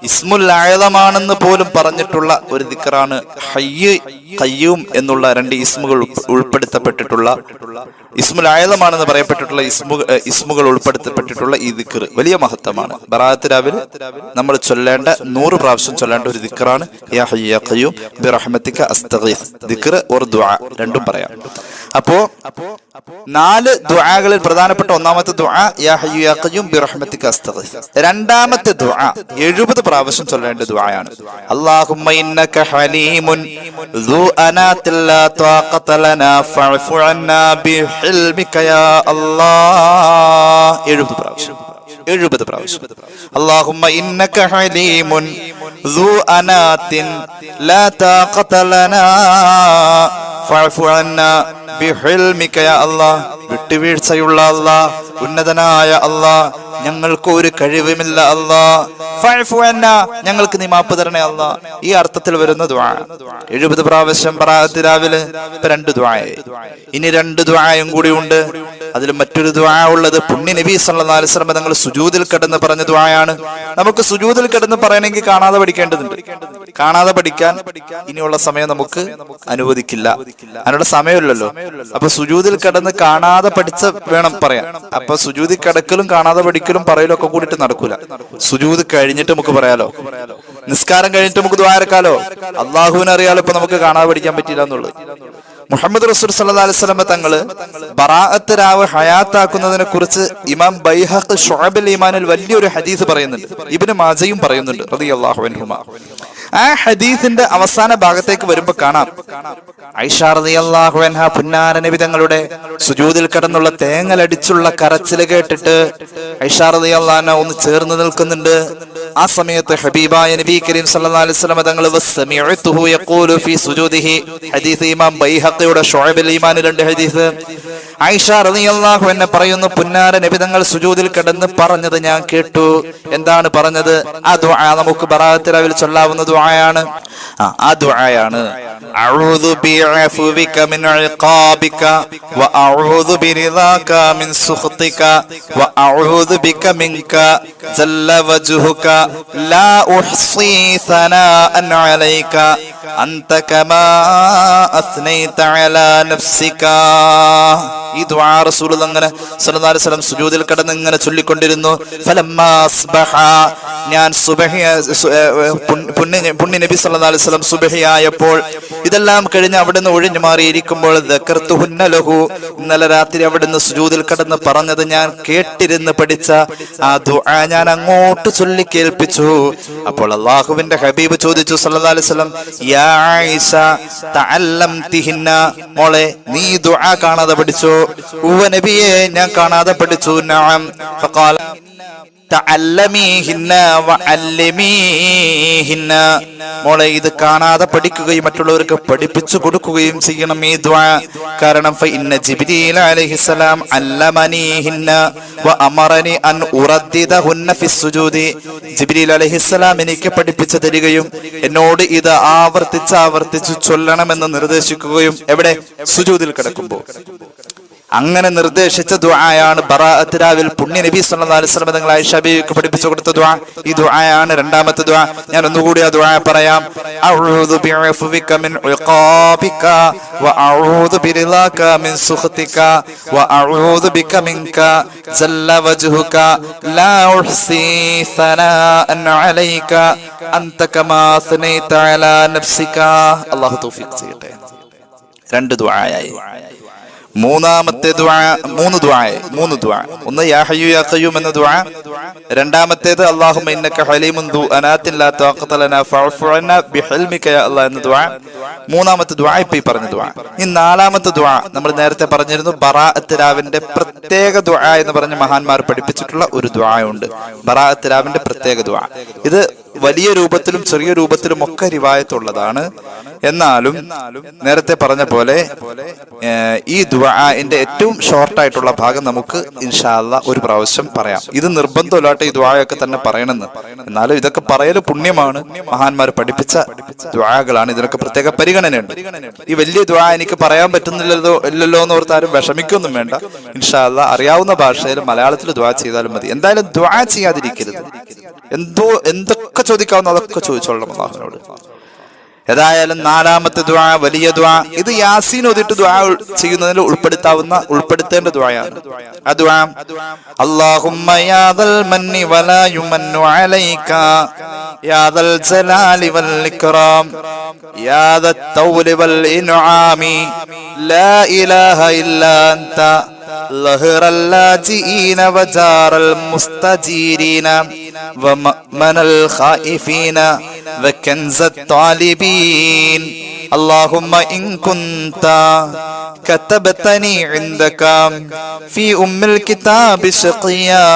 ഇസ്മുൽ അഅ്ലമാണെന്ന് പോലും പറഞ്ഞിട്ടുള്ള ഒരു ദിക്റാണ് ഹയ്യ് ഖയ്യൂം എന്നുള്ള 2 ഇസ്മുകൾ ഉൾപ്പെടുത്തപ്പെട്ടിട്ടുള്ള, ഇസ്മുൽ അഅ്ലമാണെന്ന് പറയപ്പെട്ടിട്ടുള്ള ഇസ്മുകൾ ഉൾപ്പെടുത്തപ്പെട്ടിട്ടുള്ള ഈ ദിക്ർ വലിയ മഹത്വമാണ്. ബറാഅത്ത് രാവിലെ നമ്മൾ ചൊല്ലേണ്ട 100 പ്രാവശ്യം ചൊല്ലേണ്ട ഒരു ദിക്റാണ് യാ ഹയ്യു യാ ഖയ്യൂം ബിറഹ്മതിക അസ്തഗീസ്. ദിക്ർ ഓർ ദുആ രണ്ടും പറയാം. അപ്പോ 4 ദുആകളിൽ പ്രധാനപ്പെട്ട ഒന്നാമത്തെ ദുആ യാ ഹയ്യു യാ ഖയ്യൂം ബിറഹ്മതിക അസ്തഗീസ്. രണ്ടാമത്തെ ദുആ 70 പ്രാവശ്യം ചൊല്ലേണ്ട ദുആയാണ്. അല്ലാഹുമ്മ ഇന്നക ഹലീമുൻ ദു അനാതിൻ ലാ ത്വാഖത ലനാ ഫഅഫു അന്നാ ബിഹിൽമിക യാ അല്ലാഹ്. 70 പ്രാവശ്യം. അല്ലാഹുമ്മ ഇന്നക ഹലീമുൻ ദു അനാതിൻ ലാ ത്വാഖത ലനാ ഫഅഫു അന്നാ ബിഹിൽമിക യാ അല്ലാഹ്. വിട്ടുവീഴ്ചയുള്ള അല്ലാഹ്, ഉന്നതനായ അല്ലാഹ്, ഞങ്ങൾക്ക് ഒരു കഴിവുമില്ല അല്ലാഹ്. ഫഅഫു അന്നാ, ഞങ്ങൾക്ക് നീ മാപ്പ് തരണേ അല്ലാഹ്. ഈ അർത്ഥത്തിൽ വരുന്ന ദുആ 70 പ്രാവശ്യം ബറാഅത്ത് രാവിലെ 2 ദുആയായി. ഇനി 2 ദുആയും കൂടി ഉണ്ട്. അതിൽ മറ്റൊരു ദുആ ഉള്ളത് പുണ്യ നബി സല്ലല്ലാഹു അലൈഹി വസല്ലം തങ്ങൾ സുജൂദിൽ കിടന്ന് പറഞ്ഞ ദുആയാണ്. നമുക്ക് സുജൂദിൽ കിടന്ന് പറയണമെങ്കിൽ കാണാതെ പഠിക്കേണ്ടതുണ്ട്. കാണാതെ പഠിക്കാൻ ഇനിയുള്ള സമയം നമുക്ക് അനുവദിക്കില്ല, അതിനുള്ള സമയമില്ലല്ലോ. അപ്പൊ സുജൂദിൽ കിടന്ന് കാണാതെ പഠിച്ച വേണം പറയാൻ. അപ്പൊ സുജൂദിൽ കിടക്കലും കാണാതെ പഠിക്കലും പറയലും ഒക്കെ കൂടിയിട്ട് നടക്കൂല. സുജൂദ് കഴിഞ്ഞിട്ട് നമുക്ക് പറയാലോ, നിസ്കാരം കഴിഞ്ഞിട്ട് നമുക്ക് ദുആ ഇറക്കാലോ. അള്ളാഹുവിനെ അറിയാലോ ഇപ്പൊ നമുക്ക് കാണാതെ പഠിക്കാൻ പറ്റില്ല എന്നുള്ളത്. മുഹമ്മദ് റസൂൽ സല്ലല്ലാഹു അലൈഹി വസല്ലം തങ്ങള് ബറാഅത്ത് രാവ് ഹയാത്താക്കുന്നതിനെ കുറിച്ച് ഇമാം ബൈഹഖി ശുഅബുൽ ഈമാനിൽ വലിയൊരു ഹദീസ് പറയുന്നുണ്ട്. ഇബ്നു മാജയും പറയുന്നുണ്ട് റളിയല്ലാഹു അൻഹുമാ. ആ ഹദീസിന്റെ അവസാന ഭാഗത്തേക്ക് വരുമ്പോ കാണാം ആയിഷ റളിയല്ലാഹു അൻഹ പുന്നാര നബി തങ്ങളുടെ സുജൂദിൽ കിടന്നുള്ള തേങ്ങലടിച്ചുള്ള കരച്ചില് കേട്ടിട്ട് ആയിഷ റളിയല്ലാഹു അൻഹ ഒന്ന് ചേർന്ന് നിൽക്കുന്നുണ്ട്. ആ സമയത്ത് ഹബീബായ നബി കരീം സല്ലല്ലാഹു അലൈഹി വസല്ലം തങ്ങൾ വസമിഅതുഹു യഖൂലു ഫീ സുജൂദിഹി. ഹദീസ് ഇമാം ബൈഹഖിയുടെ ശുഅബുൽ ഈമാനിലുണ്ട് ഹദീസ്. ആയിഷ റളിയല്ലാഹു അൻഹ പറയുന്നു, പുന്നാര നബി തങ്ങൾ സുജൂദിൽ കിടന്ന് പറഞ്ഞത് ഞാൻ കേട്ടു. എന്താണ് പറഞ്ഞത്? ആ ദുആ നമുക്ക് ബറാഅത്ത് രാവിൽ ചൊല്ലാവുന്ന ദുആയാണ്. ആ ദുആയാണ് അഊദു ബിഅഫ്വിക മിൻ ഇഖാബിക വ അഊദു ബിറിദാക മിൻ സുഖ്തിക വ അഊദു ബിക മിൻക ജല്ല വജ്ഹുക ലാ ഉഹ്സി സനാഅൻ അലൈക അൻത കമാ അസ്നൈത അലാ നഫ്സിക. ഈ ദുആ റസൂലുള്ളാഹി അങ്ങനെ സല്ലല്ലാഹു അലൈഹി വസല്ലം സുജൂദിൽ കിടന്ന് ഇങ്ങനെ ചൊല്ലിക്കൊണ്ടിരുന്നു. ഫലമ്മാ അസ്ബഹ, ഞാൻ പുണ്യ നബി സല്ലല്ലാഹു അലൈഹി വസല്ലം സുബ്ഹിയായപ്പോൾ ഇതെല്ലാം കഴിഞ്ഞ് അവിടുന്ന് ഒഴിഞ്ഞു മാറിയിരിക്കുമ്പോൾ ദക്കർതുഹുന്ന ലഹു, ഇന്നലെ രാത്രി അവിടുന്ന് സുജൂദിൽ കിടന്ന് പറഞ്ഞത് ഞാൻ കേട്ടിരുന്ന് പഠിച്ച ആ ദുആ ഞാൻ അങ്ങോട്ട് ചൊല്ലി കേൾപ്പിച്ചു. അപ്പോൾ അല്ലാഹുവിന്റെ ഹബീബ് ചോദിച്ചു സല്ലല്ലാഹു അലൈഹി വസല്ലം, യാ ആയിഷ തഅല്ലംതിഹിന്ന, മോളെ നീ ദുആ കാണാതെ പഠിച്ചോ? ഉവ്വ നബിയെ ഞാൻ കാണാതെ പഠിച്ചു. നഅം. ഫഖാല തഅല്ലമീഹിന്ന വഅല്ലിമീഹിന്ന, മോളെ ഇത് കാണാതെ പഠിക്കുകയും മറ്റുള്ളവർക്ക് പഠിപ്പിച്ചു കൊടുക്കുകയും ചെയ്യണം ഈ ദുആ. കാരണം ഫഇന്ന ജിബ്രീൽ അലൈഹിസ്സലാം അല്ലമനീഹിന്ന വഅമറനി അൻ ഉറദ്ദിദഹുന്ന ഫിസ്സുജൂദി. ജിബ്രീൽ അലൈഹിസ്സലാം എനിക്ക് പഠിപ്പിച്ചു തരികയും എന്നോട് ഇത് ആവർത്തിച്ച് ചൊല്ലണമെന്ന് നിർദ്ദേശിക്കുകയും എവിടെ? സുജൂദിൽ കിടക്കുമ്പോൾ. അങ്ങനെ നിർദ്ദേശിച്ച ദുആയാണ് ബറാഅത്ത് രാവിൽ പുണ്യ നബി സല്ലല്ലാഹു അലൈഹി വസല്ലം തങ്ങൾ ആയിഷ ബീവിക്ക് പഠിപ്പിച്ചു കൊടുത്ത ദുആ. ഈ ദുആയാണ് രണ്ടാമത്തെ ദുആ. ഞാൻ ഒന്നുകൂടി ആ ദുആ പറയാം. അഊദു ബിഅഫ്വിക മിൻ ഇഖാബിക വ അഊദു ബിറിദാക മിൻ സുഖ്തിക വ അഊദു ബിക മിൻക ജല്ല വജ്ഹുക ലാ ഉഹ്സി സനാഅൻ അലൈക അൻത കമാ സനൈത അലാ നഫ്സിക. അല്ലാഹു തൗഫീഖ് ചെയ്യട്ടെ. 2 ദുആയായി. മൂന്നാമത്തെ ദുആ, 3 ദുആ. ഒന്ന് യാ ഹയ്യു യാ ഖയ്യൂം എന്ന ദുആ. രണ്ടാമത്തേത് അല്ലാഹുമ്മ ഇന്നക ഹലീമുൻ ദു അനാതിൻ ലാ തഖത ലനാ ഫഅഫു അന്നാ ബിഹിൽമിക യാ അല്ലാഹ് എന്ന ദുആ. മൂന്നാമത്തെ ദുആ ഇപ്പോ ഈ പറഞ്ഞ ദുആ. ഈ നാലാമത്തെ ദുആ നമ്മൾ നേരത്തെ പറഞ്ഞിരുന്നു. ബറാഅത്ത് രാവിന്റെ പ്രത്യേക ദുആ എന്ന് പറഞ്ഞ മഹാന്മാർ പഠിപ്പിച്ചിട്ടുള്ള ഒരു ദുആ ഉണ്ട്. ബറാഅത്ത് രാവിന്റെ പ്രത്യേക ദുആ. ഇത് വലിയ രൂപത്തിലും ചെറിയ രൂപത്തിലും ഒക്കെ റിവായത്തുള്ളതാണ്. എന്നാലും നേരത്തെ പറഞ്ഞ പോലെ ഈ ദുആന്റെ ഏറ്റവും ഷോർട്ടായിട്ടുള്ള ഭാഗം നമുക്ക് ഇൻഷാ അല്ലാഹ് ഒരു പ്രാവശ്യം പറയാം. ഇത് നിർബന്ധമില്ലാട്ട് ഈ ദുആയൊക്കെ തന്നെ പറയണമെന്ന്. എന്നാലും ഇതൊക്കെ പറയല് പുണ്യമാണ്. മഹാന്മാർ പഠിപ്പിച്ച ദുആകളാണ്. ഇതിനൊക്കെ പ്രത്യേക പരിഗണനയുണ്ട്. ഈ വലിയ ദുആ എനിക്ക് പറയാൻ പറ്റുന്നില്ലല്ലോ എന്ന് ഓർത്താരും വിഷമിക്കൊന്നും വേണ്ട. ഇൻഷാ അല്ലാഹ് അറിയാവുന്ന ഭാഷയിൽ മലയാളത്തിൽ ദുആ ചെയ്താലും മതി. എന്തായാലും ദുആ ചെയ്യാതിരിക്കരുത്. എന്തൊക്കെ ചോദിക്കാവുന്ന അതൊക്കെ ചോദിച്ചോളണം അല്ലാഹുവിനോട്. ഏതായാലും നാലാമത്തെ ദുആ വലിയ ദുആ. ഇത് യാസീൻ ഓതിട്ട് ദുആ ചെയ്യുന്നതിൽ ഉൾപ്പെടുത്തേണ്ട ദുആയാണ്. ആ ദുആ അല്ലാഹുമ്മ യാ ദൽ മന്നി വലാ യുമന്നു അലൈക യാ ദൽ ജലാലി വൽ ഇക്റാം യാ ദൽ തൗലി വൽ ഇൻആമി ലാ ഇലാഹ ഇല്ലാ അൻത ലഹറ اللاجئين وجار المستجيرين ومأمن الخائفين وكنز الطالبين اللهم إن كنت كتبتني عندك في الكتاب شقيا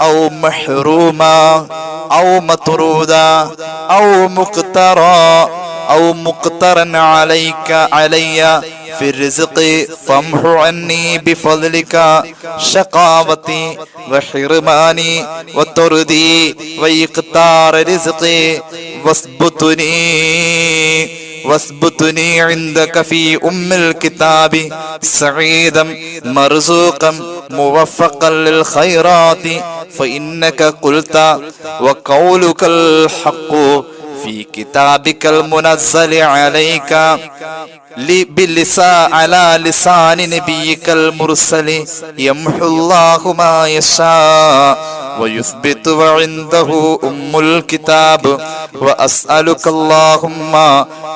أو محروما أو مطرودا أو مقترا علي في الرزق فامحو عني بفضلك شقاوتي وحرماني وطردي وإقتار رزقي واثبتني عندك في الكتاب سعيدا مرزوقا موفقا للخيرات فإنك قلت وقولك الحق في كتابك المنزل عليك على لسان نبيك المرسل يمحو الله ما يشاء ويثبت وعنده الكتاب وأسألك اللهم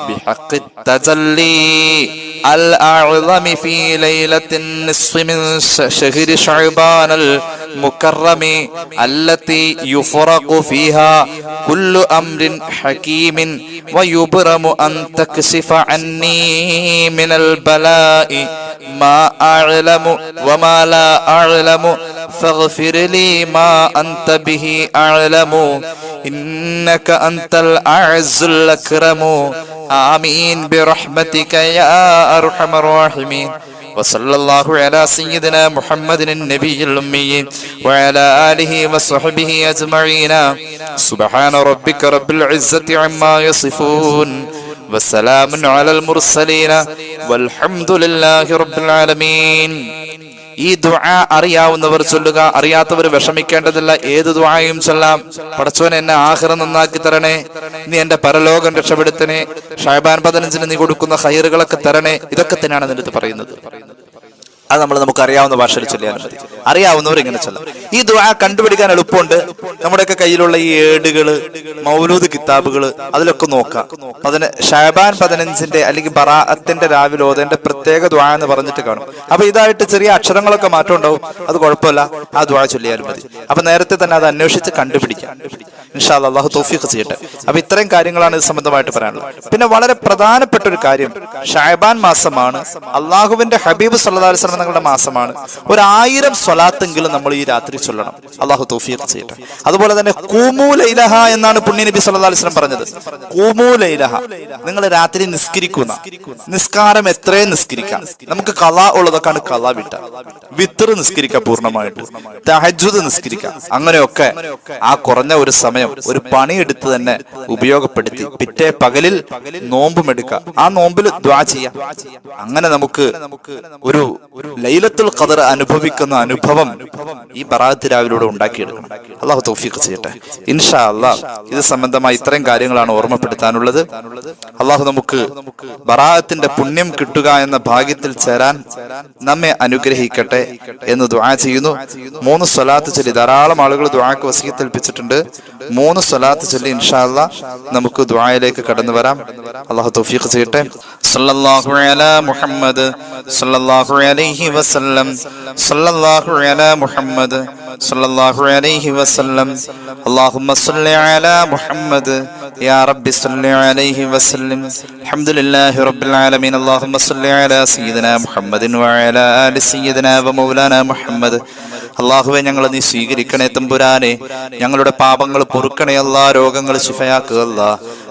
بحق التجلي الأعظم في ليلة النصف من شهر شعبان المكرم التي يفرق فيها كل أمر حكيم ويبرم أن تكشف عني من البلاء ما أعلم وما لا أعلم فاغفر لي ما أنت به أعلم إنك أنت الأعز الأكرم آمين برحمتك يا أرحم الراحمين وصلى الله على سيدنا محمد النبي الأمي وعلى آله وصحبه أجمعين سبحان ربك رب العزة عما يصفون وسلام على المرسلين والحمد لله رب العالمين. ഈ ദുആ അറിയാവുന്നവർ ചൊല്ലുക, അറിയാത്തവർ വിഷമിക്കേണ്ടതില്ല. ഏത് ദുആയും ചൊല്ലാം. പടച്ചോൻ എന്നെ ആഖിറ നന്നാക്കി തരണേ, നീ എന്റെ പരലോകം രക്ഷപ്പെടുത്തണേ, ഷഅബാൻ 15 നീ കൊടുക്കുന്ന ഖൈറുകളൊക്കെ തരണേ, ഇതൊക്കെ തന്നെയാണ് നിന്റെ പറയുന്നത്. അത് നമുക്ക് അറിയാവുന്ന ഭാഷയിൽ ചൊല്ലിയാലും മതി. അറിയാവുന്നവർ ഇങ്ങനെ ചൊല്ലാം. ഈ ദുആ കണ്ടുപിടിക്കാൻ എളുപ്പമുണ്ട്. നമ്മുടെയൊക്കെ കയ്യിലുള്ള ഈ ഏടുകള്, മൗലൂദ് കിതാബുകള്, അതിലൊക്കെ നോക്കാം. ഷഅബാൻ 15 അല്ലെങ്കിൽ ബറാഅത്തിന്റെ രാവിലെ ഓതേണ്ട പ്രത്യേക ദുആ എന്ന് പറഞ്ഞിട്ട് കാണും. അപ്പൊ ഇതായിട്ട് ചെറിയ അക്ഷരങ്ങളൊക്കെ മാറ്റം ഉണ്ടാവും, അത് കുഴപ്പമില്ല, ആ ദുആ ചൊല്ലിയാലും മതി. അപ്പൊ നേരത്തെ തന്നെ അത് അന്വേഷിച്ച് കണ്ടുപിടിക്കാം. ഇൻഷാ അല്ലാഹ് അല്ലാഹു തൗഫീഖ് ചെയ്യട്ടെ. അപ്പൊ ഇത്രയും കാര്യങ്ങളാണ് ഇത് സംബന്ധമായിട്ട് പറയാനുള്ളത്. പിന്നെ വളരെ പ്രധാനപ്പെട്ട ഒരു കാര്യം, ഷഅബാൻ മാസമാണ്, അള്ളാഹുവിന്റെ ഹബീബ് സല്ലല്ലാഹു അലൈഹി വസല്ലം തങ്ങളുടെ മാസമാണ്. 1000 സ്വലാത്തെങ്കിലും നമ്മൾ ഈ രാത്രി ചൊല്ലണം. അള്ളാഹു തൗഫീഖ് ചെയ്യട്ടെ. അതുപോലെ തന്നെ ഖൂമൂ ലൈലഹ എന്നാണ് പുണ്യ നബി സല്ലല്ലാഹു അലൈഹി വസല്ലം പറഞ്ഞത്. ഖൂമൂ ലൈലഹ, നിങ്ങൾ രാത്രി നിസ്കരിക്കുന്ന നിസ്കാരം എത്രയും നിസ്കരിക്കാം. നമുക്ക് ഖളാ ഉള്ളതൊക്കെയാണ് ഖളാ വിട്ട, വിത്ർ നിസ്കരിക്കാം, പൂർണ്ണമായിട്ട് തഹജ്ജുദ് നിസ്കരിക്കാം. അങ്ങനെയൊക്കെ ആ കുറഞ്ഞ ഒരു സമയം ഒരു പണിയെടുത്ത് തന്നെ ഉപയോഗപ്പെടുത്തി പിറ്റേ പകലിൽ നോമ്പും എടുക്കാം. ആ നോമ്പിൽ ദുആ ചെയ്യാം. അങ്ങനെ നമുക്ക് ഒരു ലൈലത്തുൽ ഖദർ അനുഭവിക്കുന്ന അനുഭവം ഈ ബറാഅത്ത് രാവിലൂടെ ഉണ്ടാക്കിയെടുക്കണം. അല്ലാഹു തൗഫീഖ് ചെയ്യട്ടെ. ഇൻഷാ അല്ലാഹ് ഇത് സംബന്ധമായി ഇത്രയും കാര്യങ്ങളാണ് ഓർമ്മപ്പെടുത്താനുള്ളത്. അല്ലാഹു നമുക്ക് ബറാഅത്തിന്റെ പുണ്യം കിട്ടുക എന്ന ഭാഗ്യത്തിൽ ചേരാൻ നമ്മെ അനുഗ്രഹിക്കട്ടെ എന്ന് ദുആ ചെയ്യുന്നു. 3 സ്വലാത്ത് ചൊല്ലി ധാരാളം ആളുകൾ ദുആക്ക് വസിയത്ത് ഏൽപ്പിച്ചിട്ടുണ്ട്. 3 സ്വലാത്ത് ചൊല്ലി ഇൻഷാ അല്ലാഹ് നമുക്ക് ദുആയിലേക്ക് കടന്നു വരാം. അല്ലാഹു തൗഫീഖ് ചെയ്യട്ടെ. സല്ലല്ലാഹു അലാ മുഹമ്മദ് സല്ലല്ലാഹു അലൈഹി വസല്ലം സല്ലല്ലാഹു അലാ മുഹമ്മദ് സല്ലല്ലാഹു അലൈഹി വസല്ലം അല്ലാഹുമ്മ സ്വല്ലി അലാ മുഹമ്മദ് യാ റബ്ബി സ്വല്ലി അലൈഹി വസല്ലം അൽഹംദുലില്ലാഹി റബ്ബിൽ ആലമീൻ അല്ലാഹുമ്മ സ്വല്ലി അലാ സയ്യിദിനാ മുഹമ്മദിൻ വഅലാ ആലി സയ്യിദിനാ വമൗലാനാ മുഹമ്മദ്. അല്ലാഹുവേ, ഞങ്ങളെ നീ സ്വീകരിക്കണേ തമ്പുരാനെ. ഞങ്ങളുടെ പാപങ്ങൾ പൊറുക്കണേ അല്ലാ, രോഗങ്ങൾ ശിഫയാക്കുക അല്ലാ.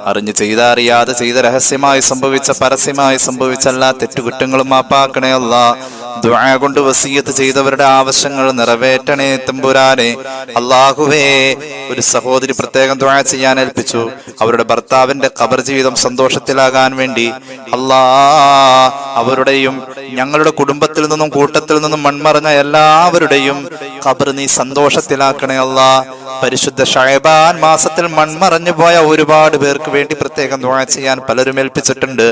അറിഞ്ഞ് ചെയ്ത അറിയാതെ ചെയ്ത, രഹസ്യമായി സംഭവിച്ച പരസ്യമായി സംഭവിച്ച എല്ലാ തെറ്റുകുറ്റങ്ങളും മാപ്പാക്കണേ അല്ലാ. ദുആ കൊണ്ട് വസിയത്ത് ചെയ്തവരുടെ ആവശ്യങ്ങൾ നിറവേറ്റണേ തമ്പുരാനെ. അല്ലാഹുവേ, ഒരു സഹോദരി പ്രത്യേകം ദുആ ചെയ്യാൻ ഏൽപ്പിച്ചു. അവരുടെ ഭർത്താവിന്റെ ഖബർ ജീവിതം സന്തോഷത്തിലാകാൻ വേണ്ടി അവരുടെയും ഞങ്ങളുടെ കുടുംബത്തിൽ നിന്നും കൂട്ടത്തിൽ നിന്നും മൺമറഞ്ഞ എല്ലാവരുടെയും ഖബർ നീ സന്തോഷത്തിലാക്കണേ അല്ലാ. പരിശുദ്ധ ശഅബാൻ മാസത്തിൽ മൺമറഞ്ഞു പോയ ഒരുപാട് പേർക്ക് വേണ്ടി പ്രത്യേകം ദുആ ചെയ്യാൻ പലരും ഏൽപ്പിച്ചിട്ടുണ്ട്.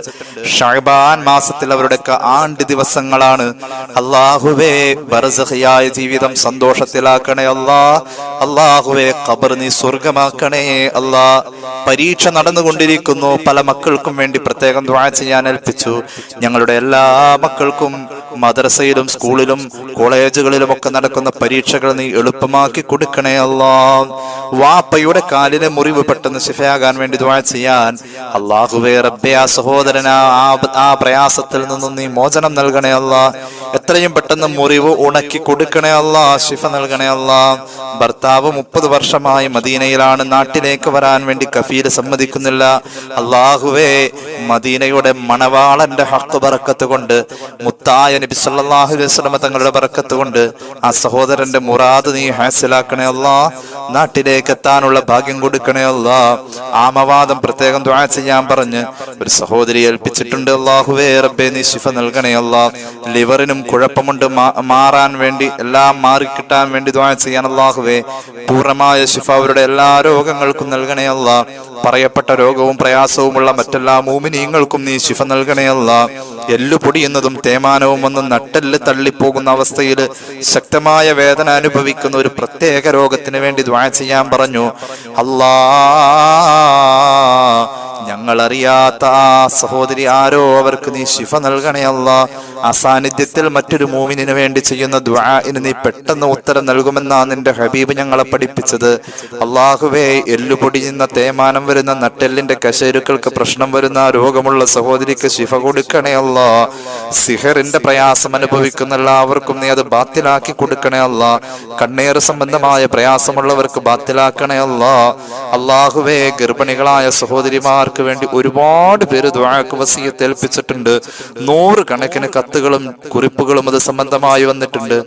ശഅബാൻ മാസത്തിൽ അവരുടെ ആണ്ട് ദിവസങ്ങളാണ്. അല്ലാഹുവേ, ബർസഖിയായ ജീവിതം സന്തോഷത്തിലാക്കണേ അല്ലാ. അല്ലാഹുവേ, ഖബർ നീ സ്വർഗമാക്കണേ അല്ലാ. പരീക്ഷ നടന്നുകൊണ്ടിരിക്കുന്നു. പല മക്കൾക്കും വേണ്ടി പ്രത്യേകം ദുആ ചെയ്യാൻ ഏൽപ്പിച്ചു. ഞങ്ങളുടെ എല്ലാ മക്കൾക്കും മദ്രസയിലും സ്കൂളിലും കോളേജുകളിലും ഒക്കെ നടക്കുന്ന പരീക്ഷകൾ നീ എളുപ്പമാക്കി കൊടുക്കണേ അല്ലാ. വാപ്പയുടെ കാലിലെ മുറിവ് പെട്ടെന്ന് ശിഫയാകാൻ വേണ്ടി ദുആ ചെയ്യാൻ അല്ലാഹുവേ റബ്ബേ, ആ സഹോദരന് ആ പ്രയാസത്തിൽ നിന്നും നീ മോചനം നൽകണേ അല്ലാ. എത്രയും പെട്ടെന്ന് മുറിവ് ഉണക്കി കൊടുക്കണേ അല്ലാ. ശിഫ നൽകണേ അല്ലാ. ഭർത്താവ് 30 വർഷമായി മദീനയിലാണ്. നാട്ടിലേക്ക് വരാൻ വേണ്ടി കഫീല് സമ്മതിക്കുന്നില്ല. അല്ലാഹുവേ, മദീനയുടെ മണവാളന്റെ ഹഖ് ബറക്കത്ത് കൊണ്ട്, മുത്തായ നബി സല്ലല്ലാഹു അലൈഹി വസല്ലം തങ്ങളുടെ ബറക്കത്ത് കൊണ്ട് ആ സഹോദരന്റെ മുറാദ് നീ ഹാസിലാക്കണേ അല്ലാ. നാട്ടിലേക്ക് എത്താനുള്ള ഭാഗ്യം കൊടുക്കണേ അല്ലാ. ആമവാദം പ്രത്യേകം ദുആ ചെയ്യാൻ പറഞ്ഞ് ഒരു സഹോദരി ഏൽപ്പിച്ചിട്ടുണ്ട്. അല്ലാഹുവേ റബ്ബേ, നീ ശിഫ നൽകണേ അല്ലാ. ലിവറിനും കുഴപ്പമുണ്ട്, മാറാൻ വേണ്ടി, എല്ലാം മാറിക്കിട്ടാൻ വേണ്ടി ദുആ ചെയ്യാൻ അല്ലാഹുവേ പൂർണ്ണമായ ശിഫ അവരുടെ എല്ലാ രോഗങ്ങൾക്കും നൽകണേ അല്ലാ. പറയപ്പെട്ട രോഗവും പ്രയാസവുമുള്ള മറ്റെല്ലാ മുഅ്മിനീങ്ങൾക്കും നീ ശിഫ നൽകണേ അല്ലാ. എല്ലുപൊടി എന്നതും തേമാനവും വന്ന് നട്ടെല്ല് തള്ളിപ്പോകുന്ന അവസ്ഥയിൽ ശക്തമായ വേദന അനുഭവിക്കുന്ന ഒരു പ്രത്യേക രോഗത്തിന് വേണ്ടി ദുആ ചെയ്യാൻ പറഞ്ഞു. അല്ലാ, ഞങ്ങളറിയാത്ത ആ സഹോദരി ആരോ, അവർക്ക് നീ ശിഫ നൽകണേ അല്ലാ. ആ സാന്നിധ്യത്തിൽ മറ്റൊരു മോമിനിന് വേണ്ടി ചെയ്യുന്ന ദുആഇന് നീ പെട്ടെന്ന് ഉത്തരം നൽകുമെന്നാണ് നിന്റെ ഹബീബ് ഞങ്ങളെ പഠിപ്പിച്ചത്. അല്ലാഹുവേ, എല്ലുപൊടിയുന്ന തേമാനം വരുന്ന നട്ടെല്ലിന്റെ കശേരുക്കൾക്ക് പ്രശ്നം വരുന്ന രോഗമുള്ള സഹോദരിക്ക് ശിഫ കൊടുക്കണേ അല്ലാ. സിഹറിന്റെ പ്രയാസം അനുഭവിക്കുന്ന എല്ലാവർക്കും നീ അത് ബാത്തിലാക്കി കൊടുക്കണേ അല്ലാ. കണ്ണീർ സംബന്ധമായ പ്രയാസമുള്ളവർക്ക് ബാത്തിലാക്കണേ അല്ലാ. അല്ലാഹുവേ, ഗർഭിണികളായ സഹോദരിമാർക്ക് വേണ്ടി ഒരുപാട് പേര് ദുആക്ക് വസിയത്ത് ഏൽപ്പിച്ചിട്ടുണ്ട്. 100 കണക്കിന് കത്തുകളും കുറിപ്പുകളും അത് സംബന്ധമായി വന്നിട്ടുണ്ട്.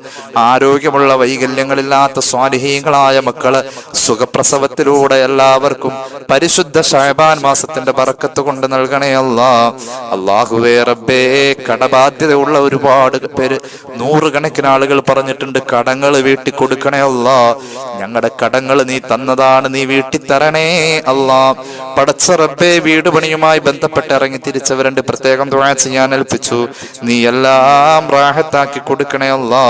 ആരോഗ്യമുള്ള വൈകല്യങ്ങളില്ലാത്ത സ്വാലിഹീങ്ങളായ മക്കള് സുഖപ്രസവത്തിലൂടെ എല്ലാവർക്കും പരിശുദ്ധ ശഅബാൻ മാസത്തിന്റെ ബറക്കത്ത് കൊണ്ട് നൽകണേ അല്ലാ. അല്ലാഹുവേ റബ്ബേ, കടബാധ്യതയുള്ള ഒരുപാട് പേര് 100 കണക്കിന് ആളുകൾ പറഞ്ഞിട്ടുണ്ട് കടങ്ങൾ വീട്ടി കൊടുക്കണേ അല്ലാ. ഞങ്ങളുടെ കടങ്ങൾ നീ തന്നതാണ്, നീ വീട്ടി തരണേ അല്ലാ. പടച്ച റബ്ബേ, വീട് പണിയുമായി ബന്ധപ്പെട്ട് ഇറങ്ങി തിരിച്ചവരുണ്ട് പ്രത്യേകം ദുആ ചെയ്യാൻ ഏൽപ്പിച്ചു. നീ എല്ലാം റാഹത്താക്കി കൊടുക്കണേ അല്ലാ.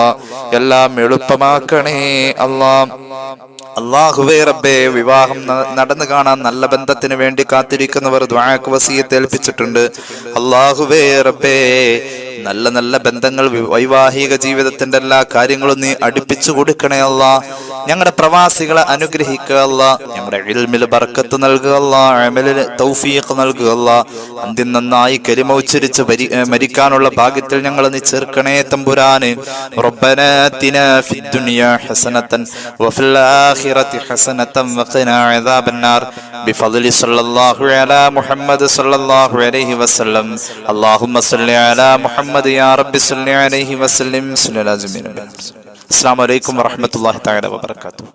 എല്ലാം എളുപ്പമാക്കണേ അല്ലാ. അല്ലാഹുവേ റബ്ബേ, വിവാഹം നടന്നു കാണാൻ നല്ല ബന്ധത്തിന് വേണ്ടി കാത്തിരിക്കുന്നവർ ദുആക്ക് വസിയത്ത് ഏൽപ്പിച്ചിട്ടുണ്ട്. അല്ലാഹുവേ റബ്ബേ, നല്ല നല്ല ബന്ധങ്ങൾ, വൈവാഹിക ജീവിതത്തിന്റെ എല്ലാ കാര്യങ്ങളും നീ അടുപ്പിച്ചു കൊടുക്കണേ അല്ലാ. ഞങ്ങളുടെ പ്രവാസികളെ അനുഗ്രഹിക്കുക അല്ലാ. ഞങ്ങളുടെ ഇൽമിൽ ബർക്കത്ത് നൽകുക അല്ലാ. അമലിന് തൗഫീഖ് നൽകുക അല്ലാ. അന്ത്യം നന്നായി കലിമ ഉച്ചരിച്ച് മരിക്കാനുള്ള ഭാഗ്യത്തിൽ ഞങ്ങൾ നീ ചേർക്കണേ തമ്പുരാനെ. റബ്ബനാ ആതിനാ ഫിദ്ദുനിയാ ഹസനതൻ വഫിൽ ആഖിറതി ഹസനതൻ വഖിനാ അദാബന്നാർ ബിഫദ്ലി സല്ലല്ലാഹു അലാ മുഹമ്മദ് സല്ലല്ലാഹു അലൈഹി വസല്ലം. അല്ലാഹുമ്മ സ്വല്ലി അലാ മുഹമ്മദ് യാ റബ്ബി സ്വല്ലി അലൈഹി വസല്ലം. അസ്സലാമു അലൈക്കും വറഹ്മത്തുള്ളാഹി തആല വബറകാതുഹു.